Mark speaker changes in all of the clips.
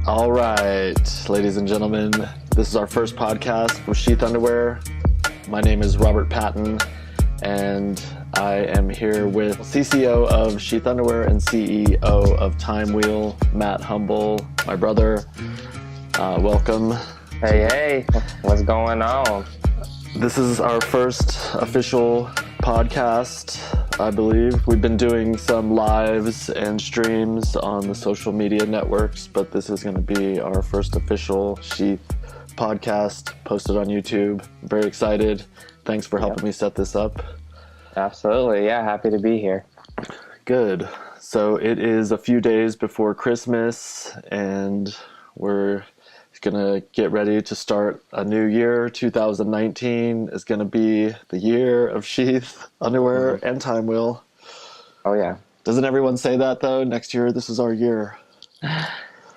Speaker 1: All right, ladies and gentlemen, this is our first podcast with Sheath Underwear. My name is Robert Patton, and I am here with CCO of Sheath Underwear and CEO of Time Wheel, Matt Humble, my brother. Welcome.
Speaker 2: Hey, what's going on?
Speaker 1: This is our first official podcast, I believe. We've been doing some lives and streams on the social media networks, but this is going to be our first official Sheath podcast posted on YouTube. I'm very excited. Thanks for helping me set this up.
Speaker 2: Absolutely. Yeah, happy to be here.
Speaker 1: Good. So it is a few days before Christmas, and we're gonna get ready to start a new year. 2019 is gonna be the year of Sheath Underwear and Time Wheel.
Speaker 2: Oh yeah.
Speaker 1: Doesn't everyone say that though? Next year, this is our year.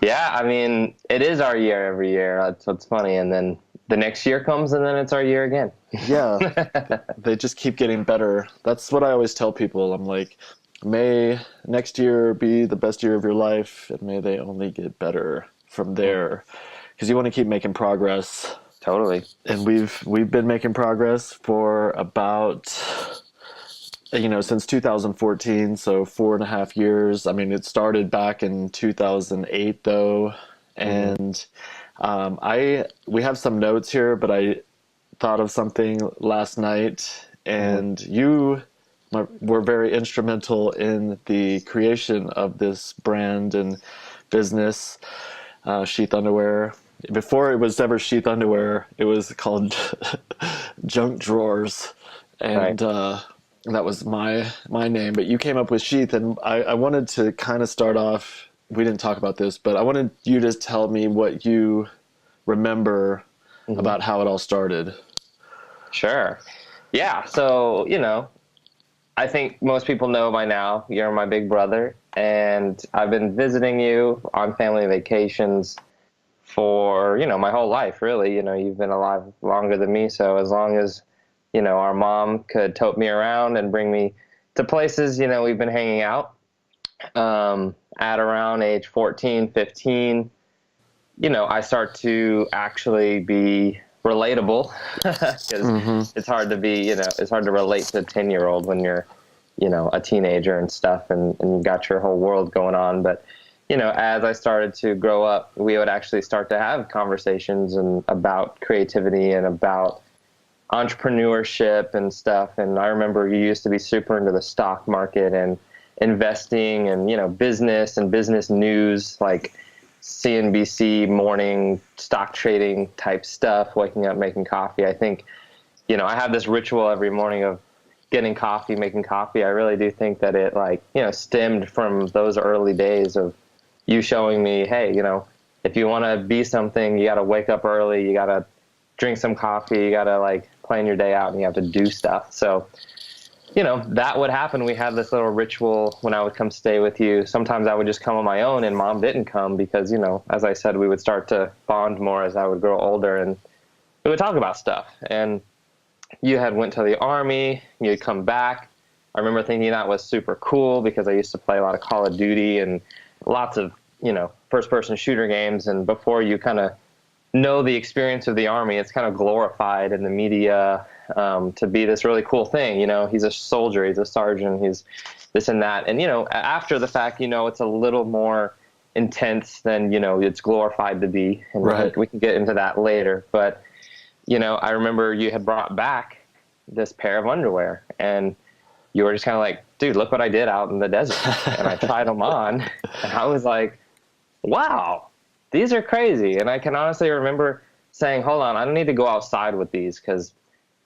Speaker 2: Yeah, I mean, it is our year every year. That's what's funny. And then the next year comes and then it's our year again.
Speaker 1: Yeah. They just keep getting better. That's what I always tell people. I'm like, may next year be the best year of your life, and may they only get better from there. Because you want to keep making progress.
Speaker 2: Totally.
Speaker 1: And we've been making progress for about, since 2014, so 4.5 years. I mean, it started back in 2008 though. And we have some notes here, but I thought of something last night, and you were very instrumental in the creation of this brand and business, Sheath Underwear. Before it was ever Sheath Underwear, it was called Junk Drawers, and that was my name. But you came up with Sheath, and I wanted to kind of start off. We didn't talk about this, but I wanted you to tell me what you remember about how it all started.
Speaker 2: Sure. Yeah. So, I think most people know by now you're my big brother, and I've been visiting you on family vacations for, my whole life, really. You've been alive longer than me. So as long as, our mom could tote me around and bring me to places, we've been hanging out. At around age 14, 15, I start to actually be relatable, because it's hard to be, it's hard to relate to a 10-year-old when you're, a teenager and stuff, and you've got your whole world going on. But as I started to grow up, we would actually start to have conversations about creativity and about entrepreneurship and stuff. And I remember you used to be super into the stock market and investing and, business and business news, like CNBC morning stock trading type stuff, waking up, making coffee. I think, I have this ritual every morning of getting coffee, making coffee. I really do think that it stemmed from those early days of you showing me, hey, if you want to be something, you got to wake up early, you got to drink some coffee, you got to plan your day out, and you have to do stuff. So, that would happen. We had this little ritual when I would come stay with you. Sometimes I would just come on my own, and mom didn't come because, as I said, we would start to bond more as I would grow older, and we would talk about stuff. And you had went to the Army, you'd come back. I remember thinking that was super cool because I used to play a lot of Call of Duty and lots of, first-person shooter games. And before you kind of know the experience of the Army, it's kind of glorified in the media to be this really cool thing. He's a soldier, he's a sergeant, he's this and that. And, after the fact, it's a little more intense than, it's glorified to be. And we can get into that later. But, I remember you had brought back this pair of underwear, and you were just kind of like, dude, look what I did out in the desert. And I tried them on, and I was like, wow, these are crazy. And I can honestly remember saying, hold on, I don't need to go outside with these because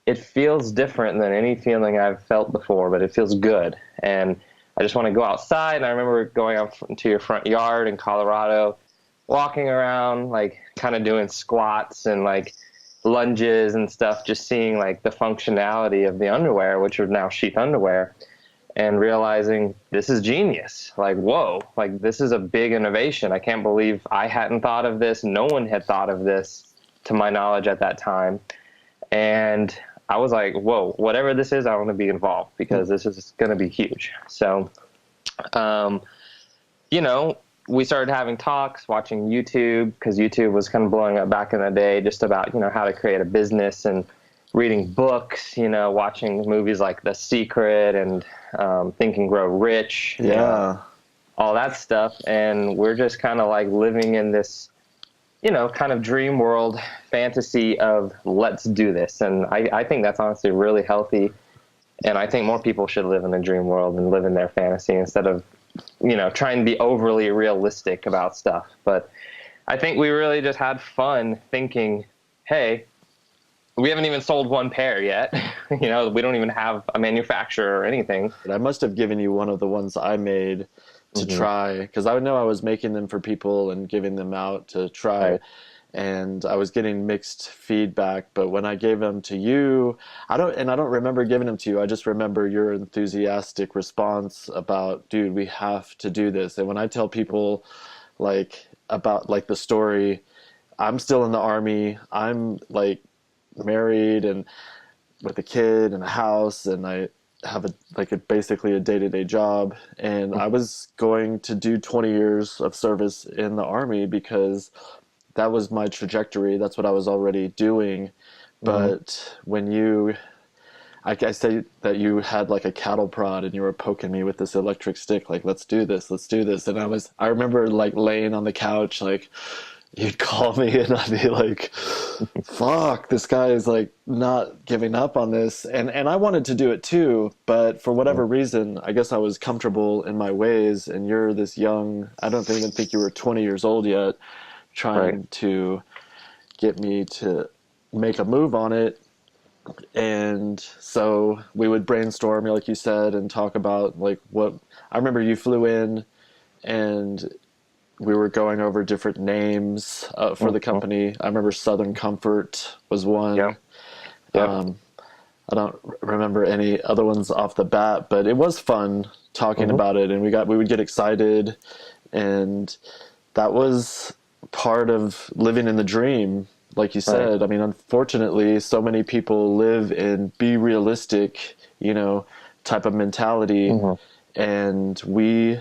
Speaker 2: it feels different than any feeling I've felt before, but it feels good. And I just want to go outside. And I remember going out to your front yard in Colorado, walking around, kind of doing squats and lunges and stuff, just seeing the functionality of the underwear, which are now Sheath Underwear, and realizing this is genius. Whoa, this is a big innovation. I can't believe I hadn't thought of this. No one had thought of this to my knowledge at that time. And I was like, whoa, whatever this is, I want to be involved because this is going to be huge. So, we started having talks, watching YouTube, because YouTube was kind of blowing up back in the day, just about, how to create a business, and reading books, watching movies like The Secret and Think and Grow Rich.
Speaker 1: Yeah.
Speaker 2: All that stuff. And we're just kind of like living in this, kind of dream world fantasy of let's do this. And I think that's honestly really healthy. And I think more people should live in the dream world and live in their fantasy instead of, trying to be overly realistic about stuff. But I think we really just had fun thinking, hey, we haven't even sold one pair yet. We don't even have a manufacturer or anything.
Speaker 1: I must have given you one of the ones I made to try, because I know I was making them for people and giving them out to try.
Speaker 2: Right.
Speaker 1: And I was getting mixed feedback, but when I gave them to you, I don't remember giving them to you. I just remember your enthusiastic response about, dude, we have to do this. And when I tell people like about like the story, I'm still in the Army. I'm like married and with a kid and a house, and I have basically a day-to-day job. And I was going to do 20 years of service in the Army because that was my trajectory. That's what I was already doing. But when I say that you had like a cattle prod and you were poking me with this electric stick, like, let's do this. And I remember like laying on the couch, like you'd call me and I'd be like, fuck, this guy is like not giving up on this. And I wanted to do it too, but for whatever reason, I guess I was comfortable in my ways, and you're this young, I don't even think you were 20 years old yet, trying to get me to make a move on it. And so we would brainstorm, like you said, and talk about like what I remember. You flew in and we were going over different names for the company. I remember Southern Comfort was one.
Speaker 2: Yeah.
Speaker 1: I don't remember any other ones off the bat, but it was fun talking about it, and we would get excited, and that was part of living in the dream, like you said. I mean, unfortunately, so many people live in be realistic, type of mentality, and we,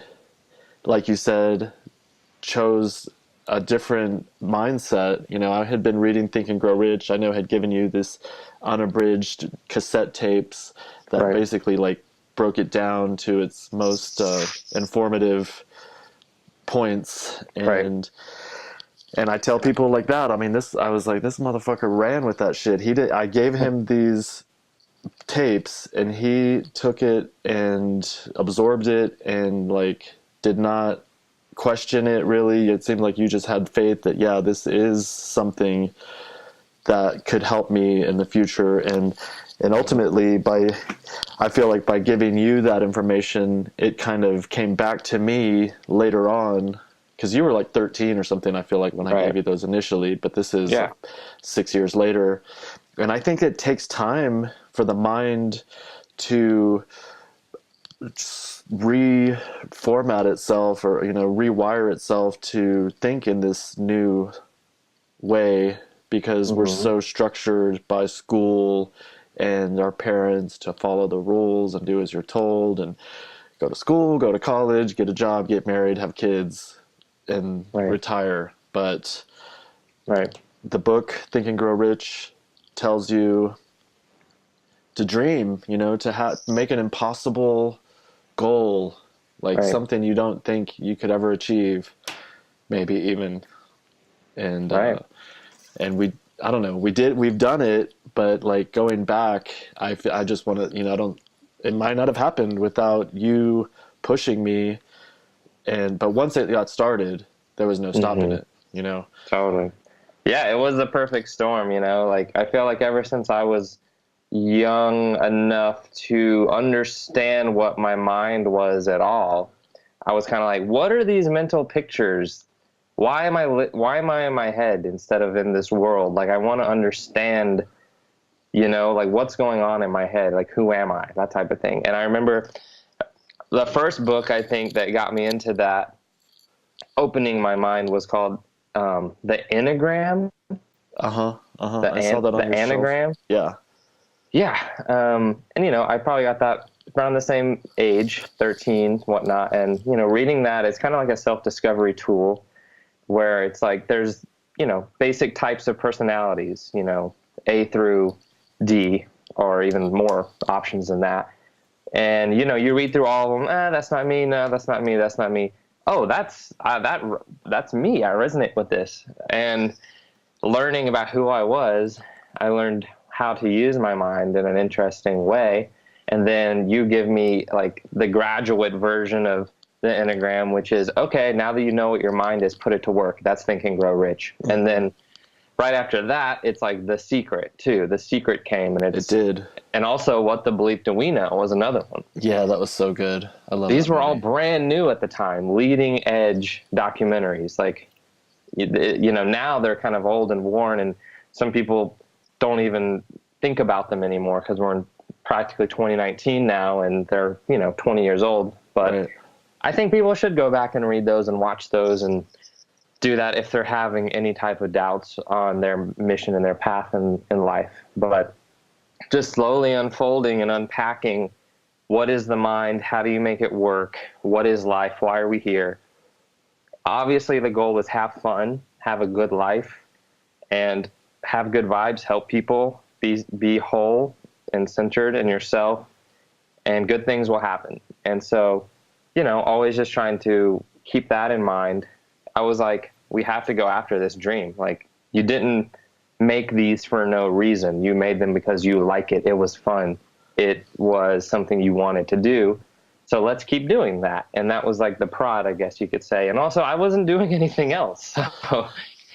Speaker 1: like you said, chose a different mindset. I had been reading Think and Grow Rich. I know I had given you this unabridged cassette tapes that basically like broke it down to its most informative points. And I tell people like that. I mean, I was like, this motherfucker ran with that shit. I gave him these tapes and he took it and absorbed it and like did not question it really. It seemed like you just had faith that, yeah, this is something that could help me in the future. And ultimately I feel like by giving you that information, it kind of came back to me later on, because you were like 13 or something, I feel like, when I gave you those initially, but this is 6 years later. And I think it takes time for the mind to reformat itself, or rewire itself to think in this new way, because we're so structured by school and our parents to follow the rules and do as you're told, and go to school, go to college, get a job, get married, have kids, and retire. But the book Think and Grow Rich tells you to dream, to make an impossible goal, like something you don't think you could ever achieve, maybe even. And and I don't know, we've done it, but like going back, I just want to, it might not have happened without you pushing me. But once it got started, there was no stopping it,
Speaker 2: Totally. Yeah, it was the perfect storm, like I feel like ever since I was young enough to understand what my mind was at all, I was kind of like, what are these mental pictures? Why am I in my head instead of in this world? Like, I want to understand, like what's going on in my head? Like, who am I? That type of thing. And I remember the first book, I think, that got me into that, opening my mind, was called The Enneagram. I saw that on
Speaker 1: the
Speaker 2: your Anagram.
Speaker 1: shelf. Yeah.
Speaker 2: Yeah. And I probably got that around the same age, 13, whatnot. And, you know, reading that, it's kind of like a self-discovery tool where it's like there's, you know, basic types of personalities, you know, A through D, or even more options than that. And, you know, you read through all of them. That's not me. No, that's not me. That's not me. Oh, that's me. I resonate with this. And learning about who I was, I learned how to use my mind in an interesting way. And then you give me like the graduate version of the Enneagram, which is, okay, now that you know what your mind is, put it to work. That's Think and Grow Rich. And then right after that, it's like The Secret too. The Secret came, and it
Speaker 1: did.
Speaker 2: And also What the Bleep Do We Know was another one.
Speaker 1: Yeah, that was so good. I love
Speaker 2: These
Speaker 1: that
Speaker 2: were
Speaker 1: movie.
Speaker 2: all brand new at the time, leading edge documentaries. Like, you know, now they're kind of old and worn, and some people don't even think about them anymore because we're in practically 2019 now, and they're, you know, 20 years old. But
Speaker 1: Right.
Speaker 2: I think people should go back and read those and watch those and do that if they're having any type of doubts on their mission and their path in life. But just slowly unfolding and unpacking, what is the mind? How do you make it work? What is life? Why are we here? Obviously, the goal is have fun, have a good life, and have good vibes, help people, be whole and centered in yourself, and good things will happen. And so, you know, always just trying to keep that in mind. I was like, we have to go after this dream. Like, you didn't make these for no reason. You made them because you like it. It was fun. It was something you wanted to do. So let's keep doing that. And that was like the prod, I guess you could say. And also, I wasn't doing anything else. So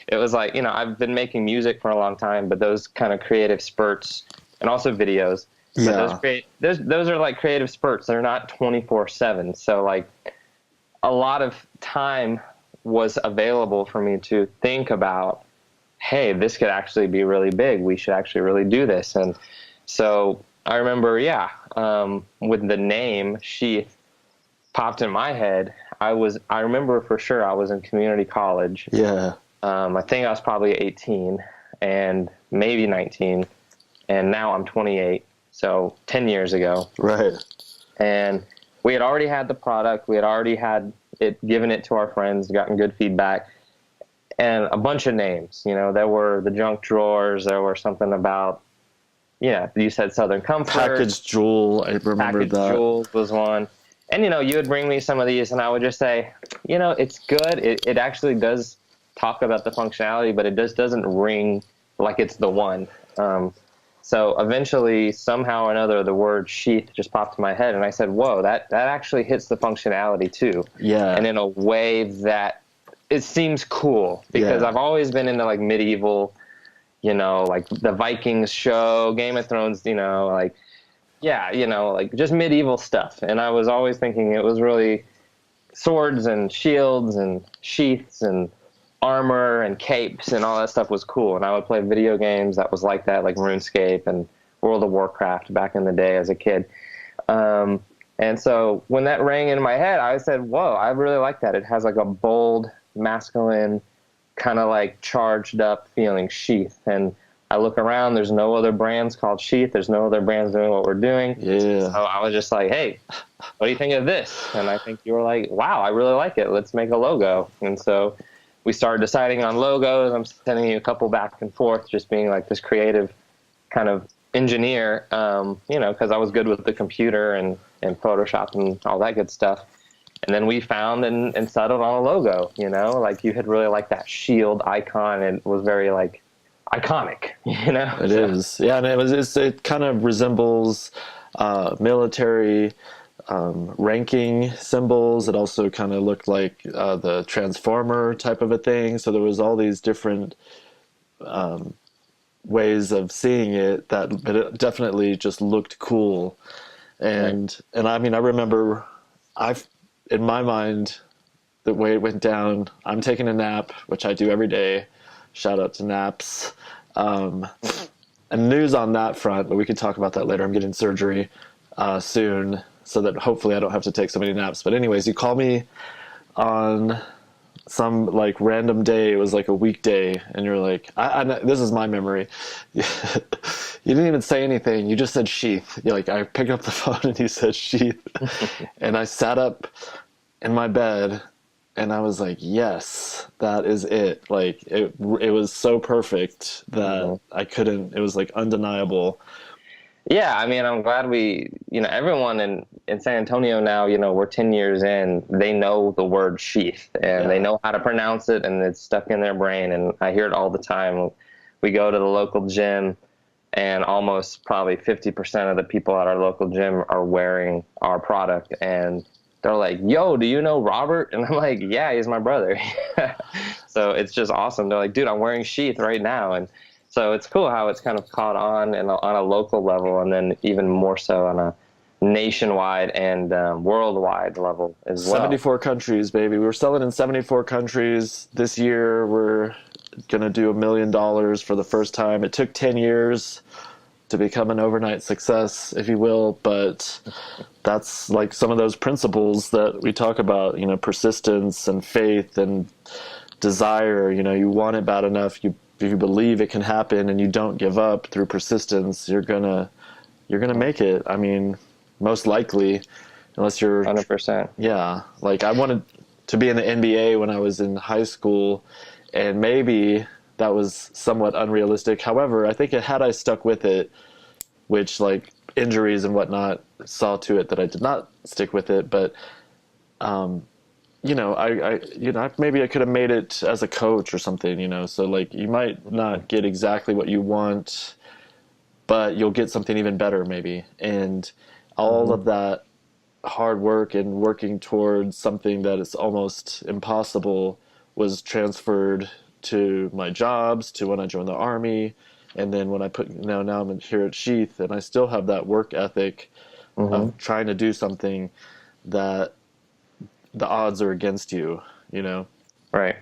Speaker 2: it was like, you know, I've been making music for a long time, but those kind of creative spurts, and also videos.
Speaker 1: Yeah.
Speaker 2: But those are like creative spurts. They're not 24/7. So like a lot of time was available for me to think about, hey, this could actually be really big. We should actually really do this. And so I remember, with the name SHEATH popped in my head. I remember for sure I was in community college.
Speaker 1: Yeah.
Speaker 2: I think I was probably 18 and maybe 19. And now I'm 28. So 10 years ago.
Speaker 1: Right.
Speaker 2: And we had already had the product. We had already had it, given it to our friends, gotten good feedback, and a bunch of names. You know, there were the junk drawers. There were something about, you said Southern Comfort.
Speaker 1: Packaged Jewel. I remember
Speaker 2: Packaged
Speaker 1: that.
Speaker 2: Jewels was one. And, you know, you would bring me some of these, and I would just say, you know, it's good. It actually does talk about the functionality, but it just doesn't ring like it's the one. So eventually, somehow or another, the word sheath just popped in my head, and I said, whoa, that actually hits the functionality too.
Speaker 1: Yeah.
Speaker 2: And in a way that it seems cool, because
Speaker 1: Yeah.
Speaker 2: I've always been into like medieval, you know, like the Vikings show, Game of Thrones, you know, like, yeah, you know, like just medieval stuff. And I was always thinking it was really swords and shields and sheaths and armor and capes and all that stuff was cool. And I would play video games that was like that, like RuneScape and World of Warcraft back in the day as a kid. And so when that rang in my head, I said, whoa, I really like that. It has like a bold, masculine, kind of like charged up feeling, sheath. And I look around, there's no other brands called SHEATH. There's no other brands doing what we're doing.
Speaker 1: Yeah.
Speaker 2: So I was just like, hey, what do you think of this? And I think you were like, wow, I really like it. Let's make a logo. And so we started deciding on logos. I'm sending you a couple back and forth, just being like this creative kind of engineer, you know, because I was good with the computer and Photoshop and all that good stuff. And then we found and settled on a logo, you know, like you had really liked that shield icon. And it was very like iconic, you know.
Speaker 1: It is. Yeah, and it kind of resembles military ranking symbols. It also kind of looked like the transformer type of a thing. So there was all these different ways of seeing it, but it definitely just looked cool. And I mean, I remember in my mind, the way it went down, I'm taking a nap, which I do every day. Shout out to naps. And news on that front, but we can talk about that later. I'm getting surgery soon, so that hopefully I don't have to take so many naps. But anyways, you call me on some like random day. It was like a weekday, and you're like, this is my memory. You didn't even say anything. You just said sheath. You're like, I picked up the phone and you said sheath. And I sat up in my bed and I was like, yes, that is it. Like it was so perfect that I couldn't, it was like undeniable.
Speaker 2: Yeah, I mean, I'm glad everyone in San Antonio now, we're 10 years in, they know the word sheath and they know how to pronounce it and it's stuck in their brain. And I hear it all the time. We go to the local gym and almost probably 50% of the people at our local gym are wearing our product. And they're like, yo, do you know Robert? And I'm like, yeah, he's my brother. So it's just awesome. They're like, dude, I'm wearing sheath right now. And so it's cool how it's kind of caught on and on a local level, and then even more so on a nationwide and worldwide level as well.
Speaker 1: 74 countries, baby. We were selling in 74 countries. This year, we're going to do $1 million for the first time. It took 10 years to become an overnight success, if you will, but that's like some of those principles that we talk about, persistence and faith and desire. You want it bad enough, if you believe it can happen and you don't give up through persistence, you're gonna make it. I mean, most likely, unless you're
Speaker 2: 100%.
Speaker 1: Yeah, like I wanted to be in the NBA when I was in high school, and maybe that was somewhat unrealistic. However, I think had I stuck with it, which like injuries and whatnot saw to it that I did not stick with it, but maybe I could have made it as a coach or something, so like you might not get exactly what you want, but you'll get something even better maybe. And all of that hard work and working towards something that is almost impossible was transferred to my jobs, to when I joined the Army. And then when now I'm here at Sheath, and I still have that work ethic of trying to do something that the odds are against you.
Speaker 2: Right.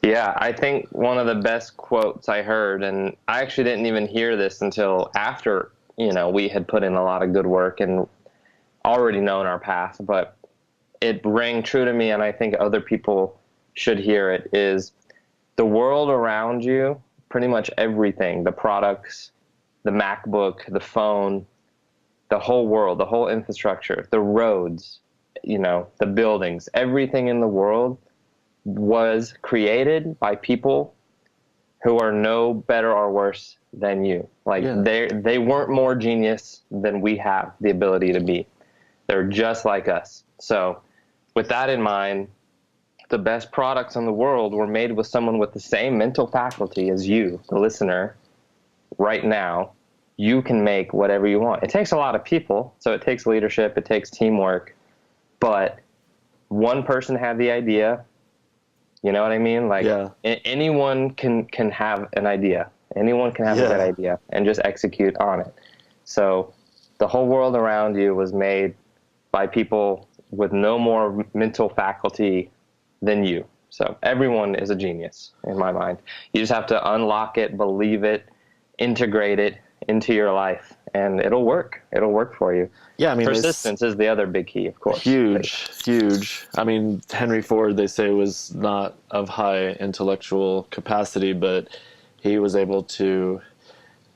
Speaker 2: Yeah, I think one of the best quotes I heard, and I actually didn't even hear this until after, we had put in a lot of good work and already known our path, but it rang true to me, and I think other people should hear it, is the world around you, pretty much everything, the products, the MacBook, the phone, the whole world, the whole infrastructure, the roads, the buildings, everything in the world was created by people who are no better or worse than you. Like they weren't more genius than we have the ability to be. They're just like us. So with that in mind, the best products in the world were made with someone with the same mental faculty as you, the listener, right now. You can make whatever you want. It takes a lot of people, so it takes leadership, it takes teamwork, but one person had the idea. You know what I mean? Like anyone can have an idea. Anyone can have a good idea and just execute on it. So the whole world around you was made by people with no more mental faculty than you. So everyone is a genius in my mind. You just have to unlock it, believe it, integrate it into your life, and it'll work. It'll work for you.
Speaker 1: Yeah, I mean,
Speaker 2: persistence is the other big key, of course.
Speaker 1: Huge. I mean, Henry Ford, they say, was not of high intellectual capacity, but he was able to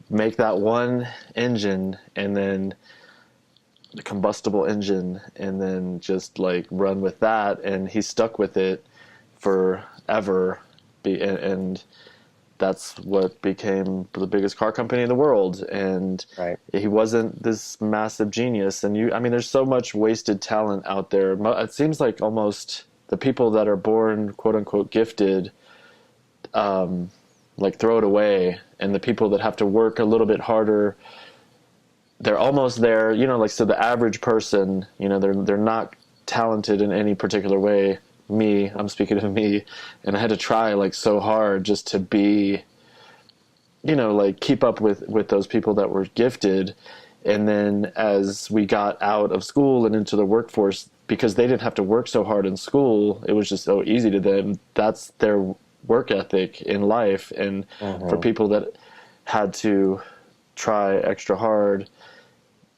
Speaker 1: make that one engine, and then the combustible engine, and then just like run with that, and he stuck with it forever, and that's what became the biggest car company in the world. And he wasn't this massive genius. And there's so much wasted talent out there. It seems like almost the people that are born, quote unquote, gifted, like throw it away. And the people that have to work a little bit harder, they're almost there, so the average person, they're not talented in any particular way. I'm speaking of me, and I had to try like so hard just to be, like keep up with those people that were gifted. And then as we got out of school and into the workforce, because they didn't have to work so hard in school, it was just so easy to them. That's their work ethic in life. And for people that had to try extra hard,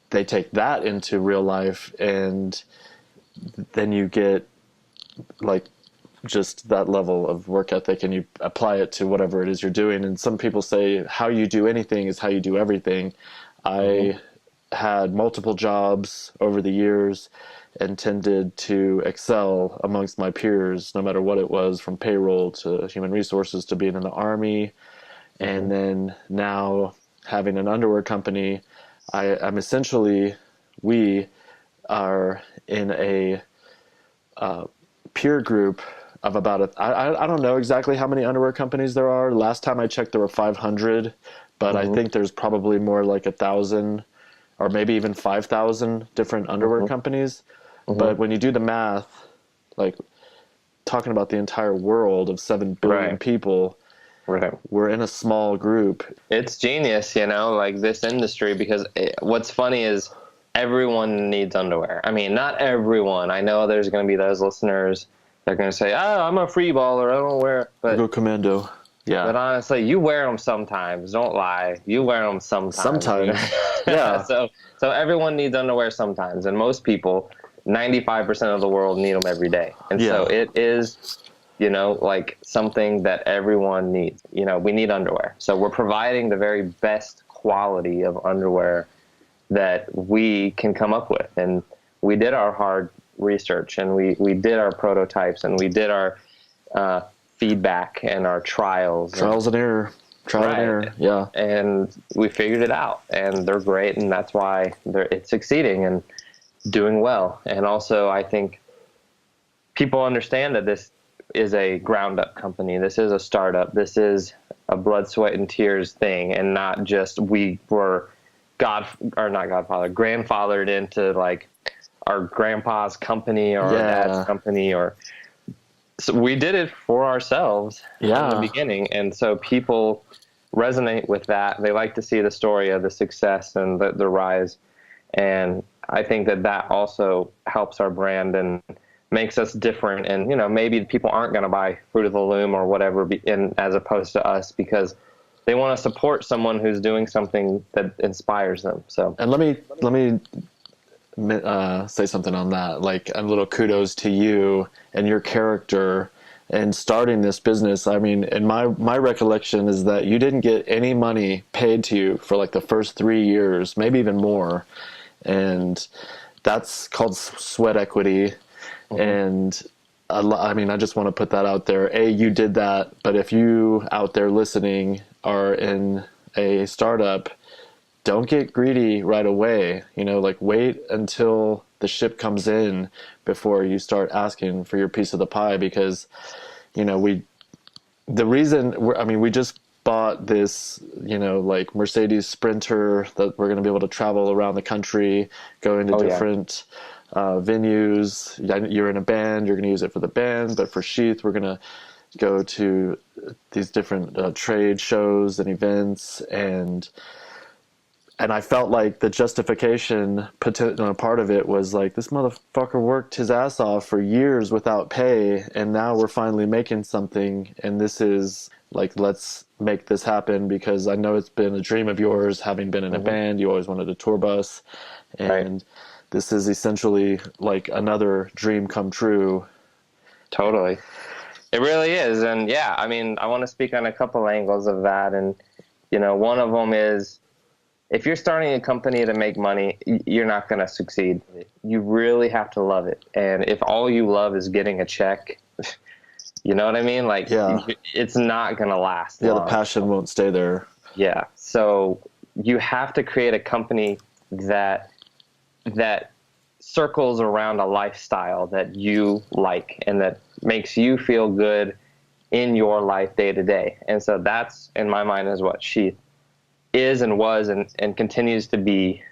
Speaker 1: they take that into real life, and then you get like just that level of work ethic and you apply it to whatever it is you're doing. And some people say how you do anything is how you do everything. I had multiple jobs over the years and tended to excel amongst my peers, no matter what it was, from payroll to human resources to being in the Army. And then now having an underwear company, I'm essentially, we are in a peer group of about I don't know exactly how many underwear companies there are. Last time I checked, there were 500, but I think there's probably more like 1,000 or maybe even 5,000 different underwear companies. But when you do the math, like talking about the entire world of 7 billion people, we're in a small group.
Speaker 2: It's genius, you know, like this industry, because what's funny is everyone needs underwear. I mean, not everyone. I know there's going to be those listeners that are going to say, oh, I'm a free baller, I don't wear it. But
Speaker 1: go commando. Yeah.
Speaker 2: But honestly, you wear them sometimes. Don't lie. You wear them sometimes.
Speaker 1: Sometimes.
Speaker 2: You know?
Speaker 1: Yeah.
Speaker 2: So everyone needs underwear sometimes. And most people, 95% of the world, need them every day. And so it is, you know, like something that everyone needs. You know, we need underwear. So we're providing the very best quality of underwear that we can come up with. And we did our hard research, and we did our prototypes, and we did our feedback and our trials
Speaker 1: and error. Trial and error. Yeah.
Speaker 2: And we figured it out, and they're great, and that's why it's succeeding and doing well. And also, I think people understand that this is a ground up company. This is a startup. This is a blood, sweat, and tears thing, and not just we were grandfathered into like our grandpa's company or our dad's company, or so we did it for ourselves in the beginning. And so people resonate with that. They like to see the story of the success and the rise. And I think that also helps our brand and makes us different. And, you know, maybe people aren't going to buy Fruit of the Loom or whatever as opposed to us, because they want to support someone who's doing something that inspires them. So,
Speaker 1: and let me say something on that. Like, a little kudos to you and your character and starting this business. I mean, and my recollection is that you didn't get any money paid to you for like the first 3 years, maybe even more. And that's called sweat equity. And I mean, I just want to put that out there. You did that, but if you out there listening are in a startup, don't get greedy right away. You know, like, wait until the ship comes in before you start asking for your piece of the pie, because, you know, we just bought this, you know, like Mercedes Sprinter that we're going to be able to travel around the country, go into different venues. You're in a band, you're going to use it for the band, but for Sheath, we're going to go to these different trade shows and events, and I felt like the justification, part of it was like, this motherfucker worked his ass off for years without pay, and now we're finally making something, and this is like, let's make this happen, because I know it's been a dream of yours, having been in a band. You always wanted a tour bus, and this is essentially like another dream come true.
Speaker 2: Totally. It really is. And yeah, I mean, I want to speak on a couple angles of that. And, you know, one of them is, if you're starting a company to make money, you're not going to succeed. You really have to love it. And if all you love is getting a check, you know what I mean? Like, it's not going to last long.
Speaker 1: The passion won't stay there.
Speaker 2: Yeah. So you have to create a company that circles around a lifestyle that you like and that makes you feel good in your life day to day. And so that's, in my mind, is what Sheath is and was and continues to be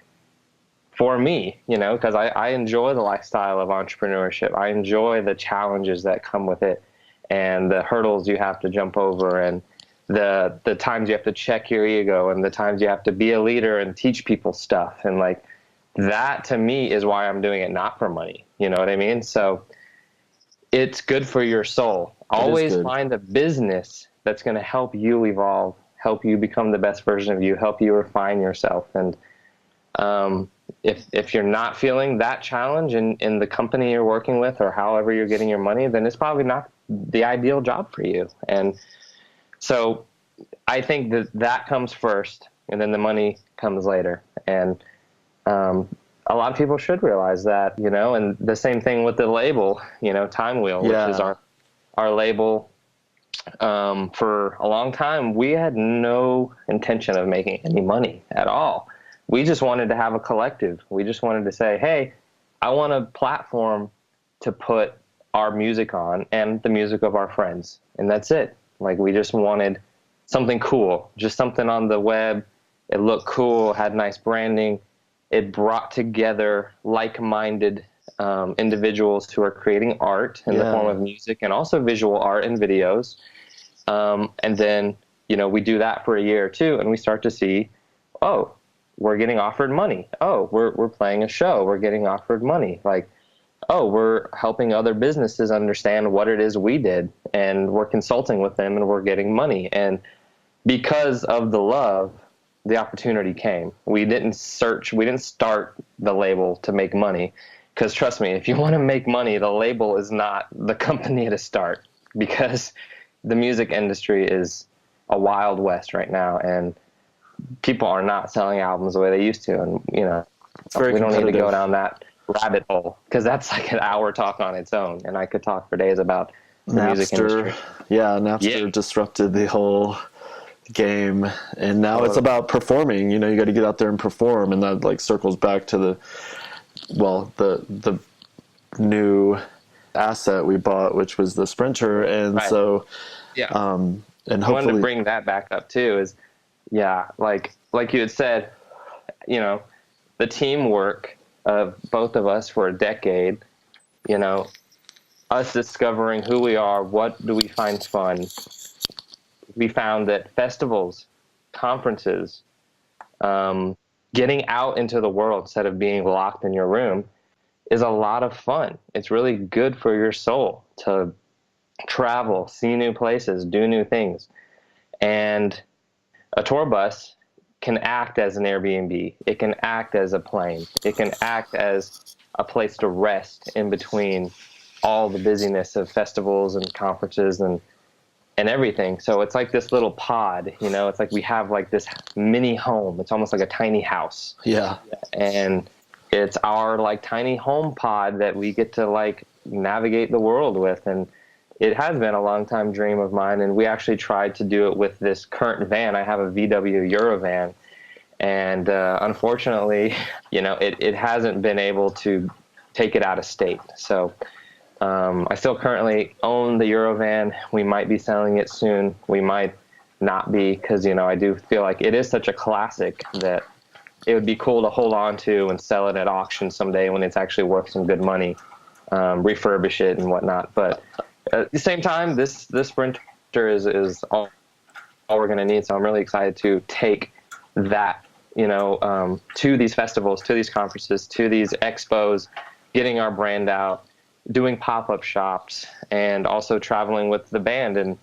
Speaker 2: for me, you know, because I enjoy the lifestyle of entrepreneurship. I enjoy the challenges that come with it and the hurdles you have to jump over, and the times you have to check your ego, and the times you have to be a leader and teach people stuff. And like, that to me is why I'm doing it, not for money. You know what I mean? So it's good for your soul. Always find a business that's going to help you evolve, help you become the best version of you, help you refine yourself. And if you're not feeling that challenge in the company you're working with or however you're getting your money, then it's probably not the ideal job for you. And so I think that comes first, and then the money comes later. And a lot of people should realize that, and the same thing with the label, Time Wheel, which is our label. For a long time, we had no intention of making any money at all. We just wanted to have a collective. We just wanted to say, hey, I want a platform to put our music on and the music of our friends. And that's it. Like, we just wanted something cool, just something on the web. It looked cool, had nice branding. It brought together like-minded individuals who are creating art in the form of music and also visual art and videos. And then, we do that for a year or two, and we start to see, oh, we're getting offered money. Oh, we're playing a show. We're getting offered money. Like, oh, we're helping other businesses understand what it is we did, and we're consulting with them, and we're getting money. And because of the love, the opportunity came. We didn't start the label to make money, because trust me, if you want to make money, the label is not the company to start, because the music industry is a wild west right now, and people are not selling albums the way they used to. And, we don't need to go down that rabbit hole, because that's like an hour talk on its own. And I could talk for days about the music industry.
Speaker 1: Napster disrupted the whole game, and now it's about performing. You got to get out there and perform, and that like circles back to the new asset we bought, which was the Sprinter. And so and hopefully
Speaker 2: I wanted to bring that back up too, is like you had said, the teamwork of both of us for a decade, us discovering who we are, what do we find fun. We found that festivals, conferences, getting out into the world instead of being locked in your room is a lot of fun. It's really good for your soul to travel, see new places, do new things. And a tour bus can act as an Airbnb. It can act as a plane. It can act as a place to rest in between all the busyness of festivals and conferences and everything. So it's like this little pod, it's like we have like this mini home. It's almost like a tiny house.
Speaker 1: Yeah.
Speaker 2: And it's our like tiny home pod that we get to like navigate the world with. And it has been a long time dream of mine. And we actually tried to do it with this current van. I have a VW Eurovan. And unfortunately, it hasn't been able to take it out of state. So I still currently own the Eurovan. We might be selling it soon. We might not be, because, I do feel like it is such a classic that it would be cool to hold on to and sell it at auction someday when it's actually worth some good money, refurbish it and whatnot. But at the same time, this Sprinter is all we're going to need. So I'm really excited to take that, to these festivals, to these conferences, to these expos, getting our brand out, doing pop-up shops, and also traveling with the band. And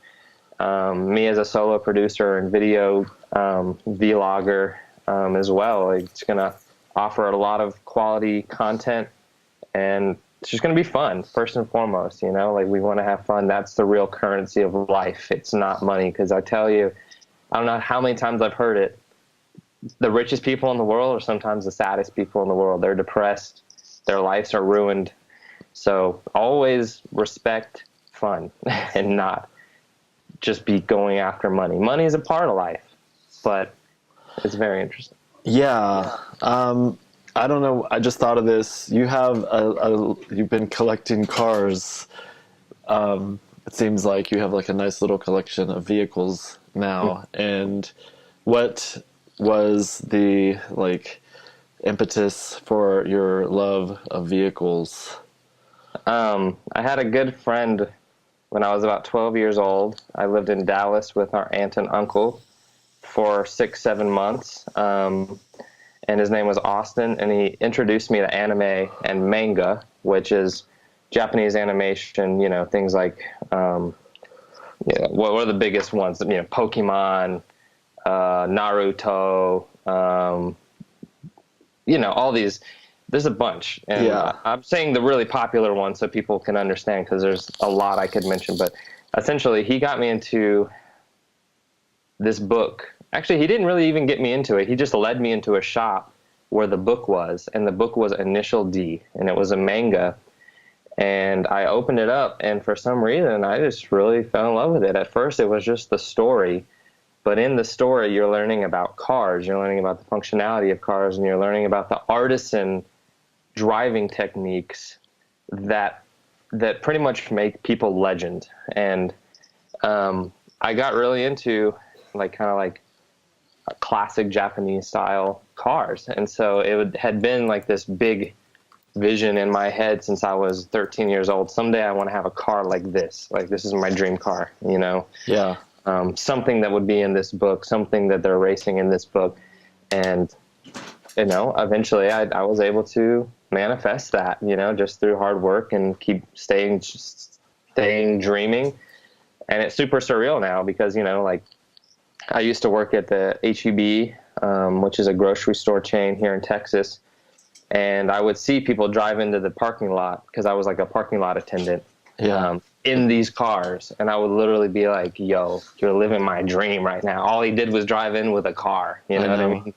Speaker 2: me as a solo producer and video vlogger as well. It's going to offer a lot of quality content, and it's just going to be fun, first and foremost. We want to have fun. That's the real currency of life. It's not money, because I tell you, I don't know how many times I've heard it, the richest people in the world are sometimes the saddest people in the world. They're depressed. Their lives are ruined. So always respect fun and not just be going after money. Money is a part of life, but it's very interesting.
Speaker 1: Yeah. I don't know. I just thought of this. You have you've been collecting cars. It seems like you have like a nice little collection of vehicles now. And what was the like impetus for your love of vehicles?
Speaker 2: I had a good friend when I was about 12 years old. I lived in Dallas with our aunt and uncle for 6-7 months. And his name was Austin, and he introduced me to anime and manga, which is Japanese animation, things like, what are the biggest ones? Pokemon, Naruto, all these, there's a bunch. And
Speaker 1: Yeah.
Speaker 2: I'm saying the really popular ones so people can understand, because there's a lot I could mention. But essentially, he got me into this book. Actually, he didn't really even get me into it. He just led me into a shop where the book was, and the book was Initial D, and it was a manga. And I opened it up, and for some reason, I just really fell in love with it. At first, it was just the story, but in the story, you're learning about cars, you're learning about the functionality of cars, and you're learning about the artisan driving techniques that pretty much make people legend. And I got really into kind of like classic Japanese style cars, and so had been like this big vision in my head since I was 13 years old. Someday I want to have a car like this. Like, this is my dream car,
Speaker 1: Yeah.
Speaker 2: Something that would be in this book, something that they're racing in this book. And, eventually I was able to manifest that, just through hard work and keep staying dreaming. And it's super surreal now because, I used to work at the HEB, which is a grocery store chain here in Texas. And I would see people drive into the parking lot, because I was like a parking lot attendant, in these cars. And I would literally be like, yo, you're living my dream right now. All he did was drive in with a car. You know what I mean?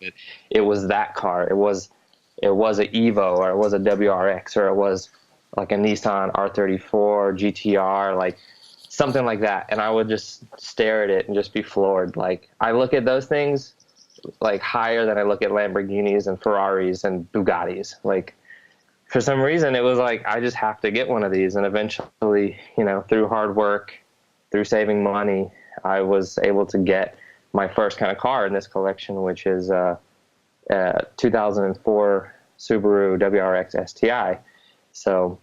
Speaker 2: It was that car. It was a Evo, or it was a WRX, or it was like a Nissan R34 GTR, like something like that. And I would just stare at it and just be floored. Like, I look at those things like higher than I look at Lamborghinis and Ferraris and Bugattis. Like, for some reason, it was like, I just have to get one of these. And eventually, through hard work, through saving money, I was able to get my first kind of car in this collection, which is a 2004 Subaru WRX STI. So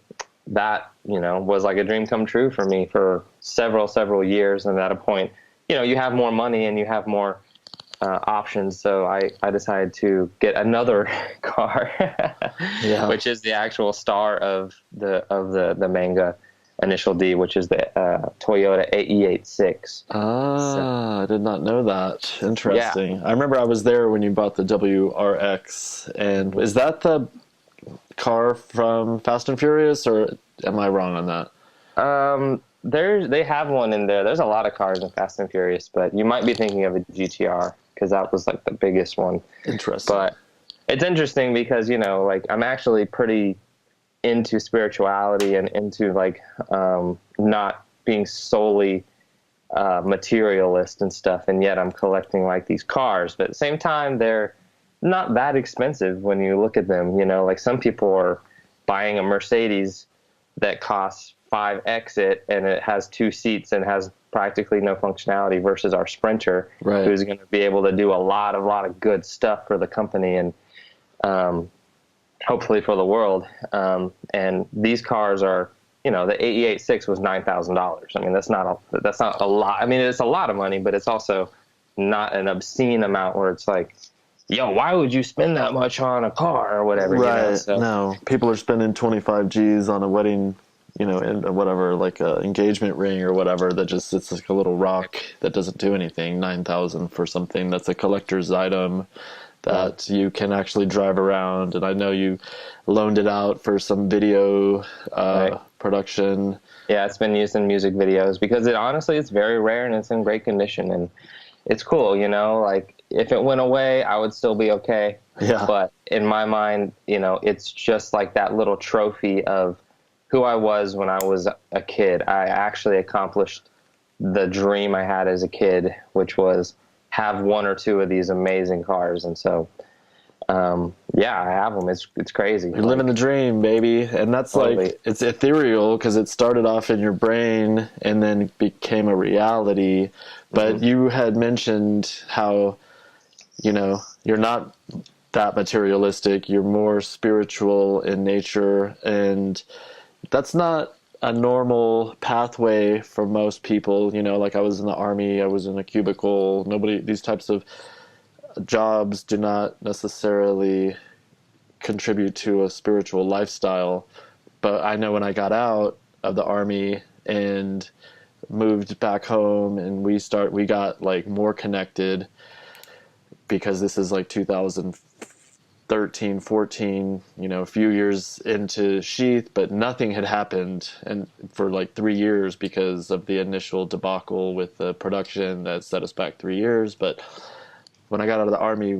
Speaker 2: that, was like a dream come true for me for several years. And at a point, you have more money and you have more options. So I decided to get another car, which is the actual star of the manga, Initial D, which is the Toyota AE86.
Speaker 1: I did not know that. Interesting. Yeah. I remember I was there when you bought the WRX. And is that the car from Fast and Furious, or am I wrong on that?
Speaker 2: They have one in there. There's a lot of cars in Fast and Furious, but you might be thinking of a GTR, because that was like the biggest one.
Speaker 1: Interesting.
Speaker 2: But it's interesting because, I'm actually pretty into spirituality and into not being solely materialist and stuff. And yet I'm collecting like these cars, but at the same time, they're not that expensive when you look at them. Like, some people are buying a Mercedes that costs 5x it, and it has 2 seats and has practically no functionality, versus our Sprinter, who's going to be able to do a lot of good stuff for the company and hopefully for the world. And these cars are, the AE86 was $9,000. I mean, that's not a lot. I mean, it's a lot of money, but it's also not an obscene amount where it's like, yo, why would you spend that much on a car or whatever?
Speaker 1: Right.
Speaker 2: So,
Speaker 1: no, people are spending 25 G's on a wedding, in whatever, like a engagement ring or whatever, that just, it's like a little rock that doesn't do anything. 9,000 for something that's a collector's item that you can actually drive around. And I know you loaned it out for some video production.
Speaker 2: Yeah, it's been used in music videos because it's very rare and it's in great condition, and it's cool, like, if it went away, I would still be okay.
Speaker 1: Yeah.
Speaker 2: But in my mind, it's just like that little trophy of who I was when I was a kid. I actually accomplished the dream I had as a kid, which was have one or two of these amazing cars. And so, I have them. It's crazy.
Speaker 1: You're living the dream, baby. And that's totally. Like, it's ethereal because it started off in your brain and then became a reality. But you had mentioned how, you're not that materialistic. You're more spiritual in nature. And that's not a normal pathway for most people. Like, I was in the Army, I was in a cubicle. These types of jobs do not necessarily contribute to a spiritual lifestyle. But I know when I got out of the Army and moved back home, and we got like more connected, because this is like 2005 13, 14, a few years into SHEATH, but nothing had happened and for like 3 years because of the initial debacle with the production that set us back 3 years. But when I got out of the Army,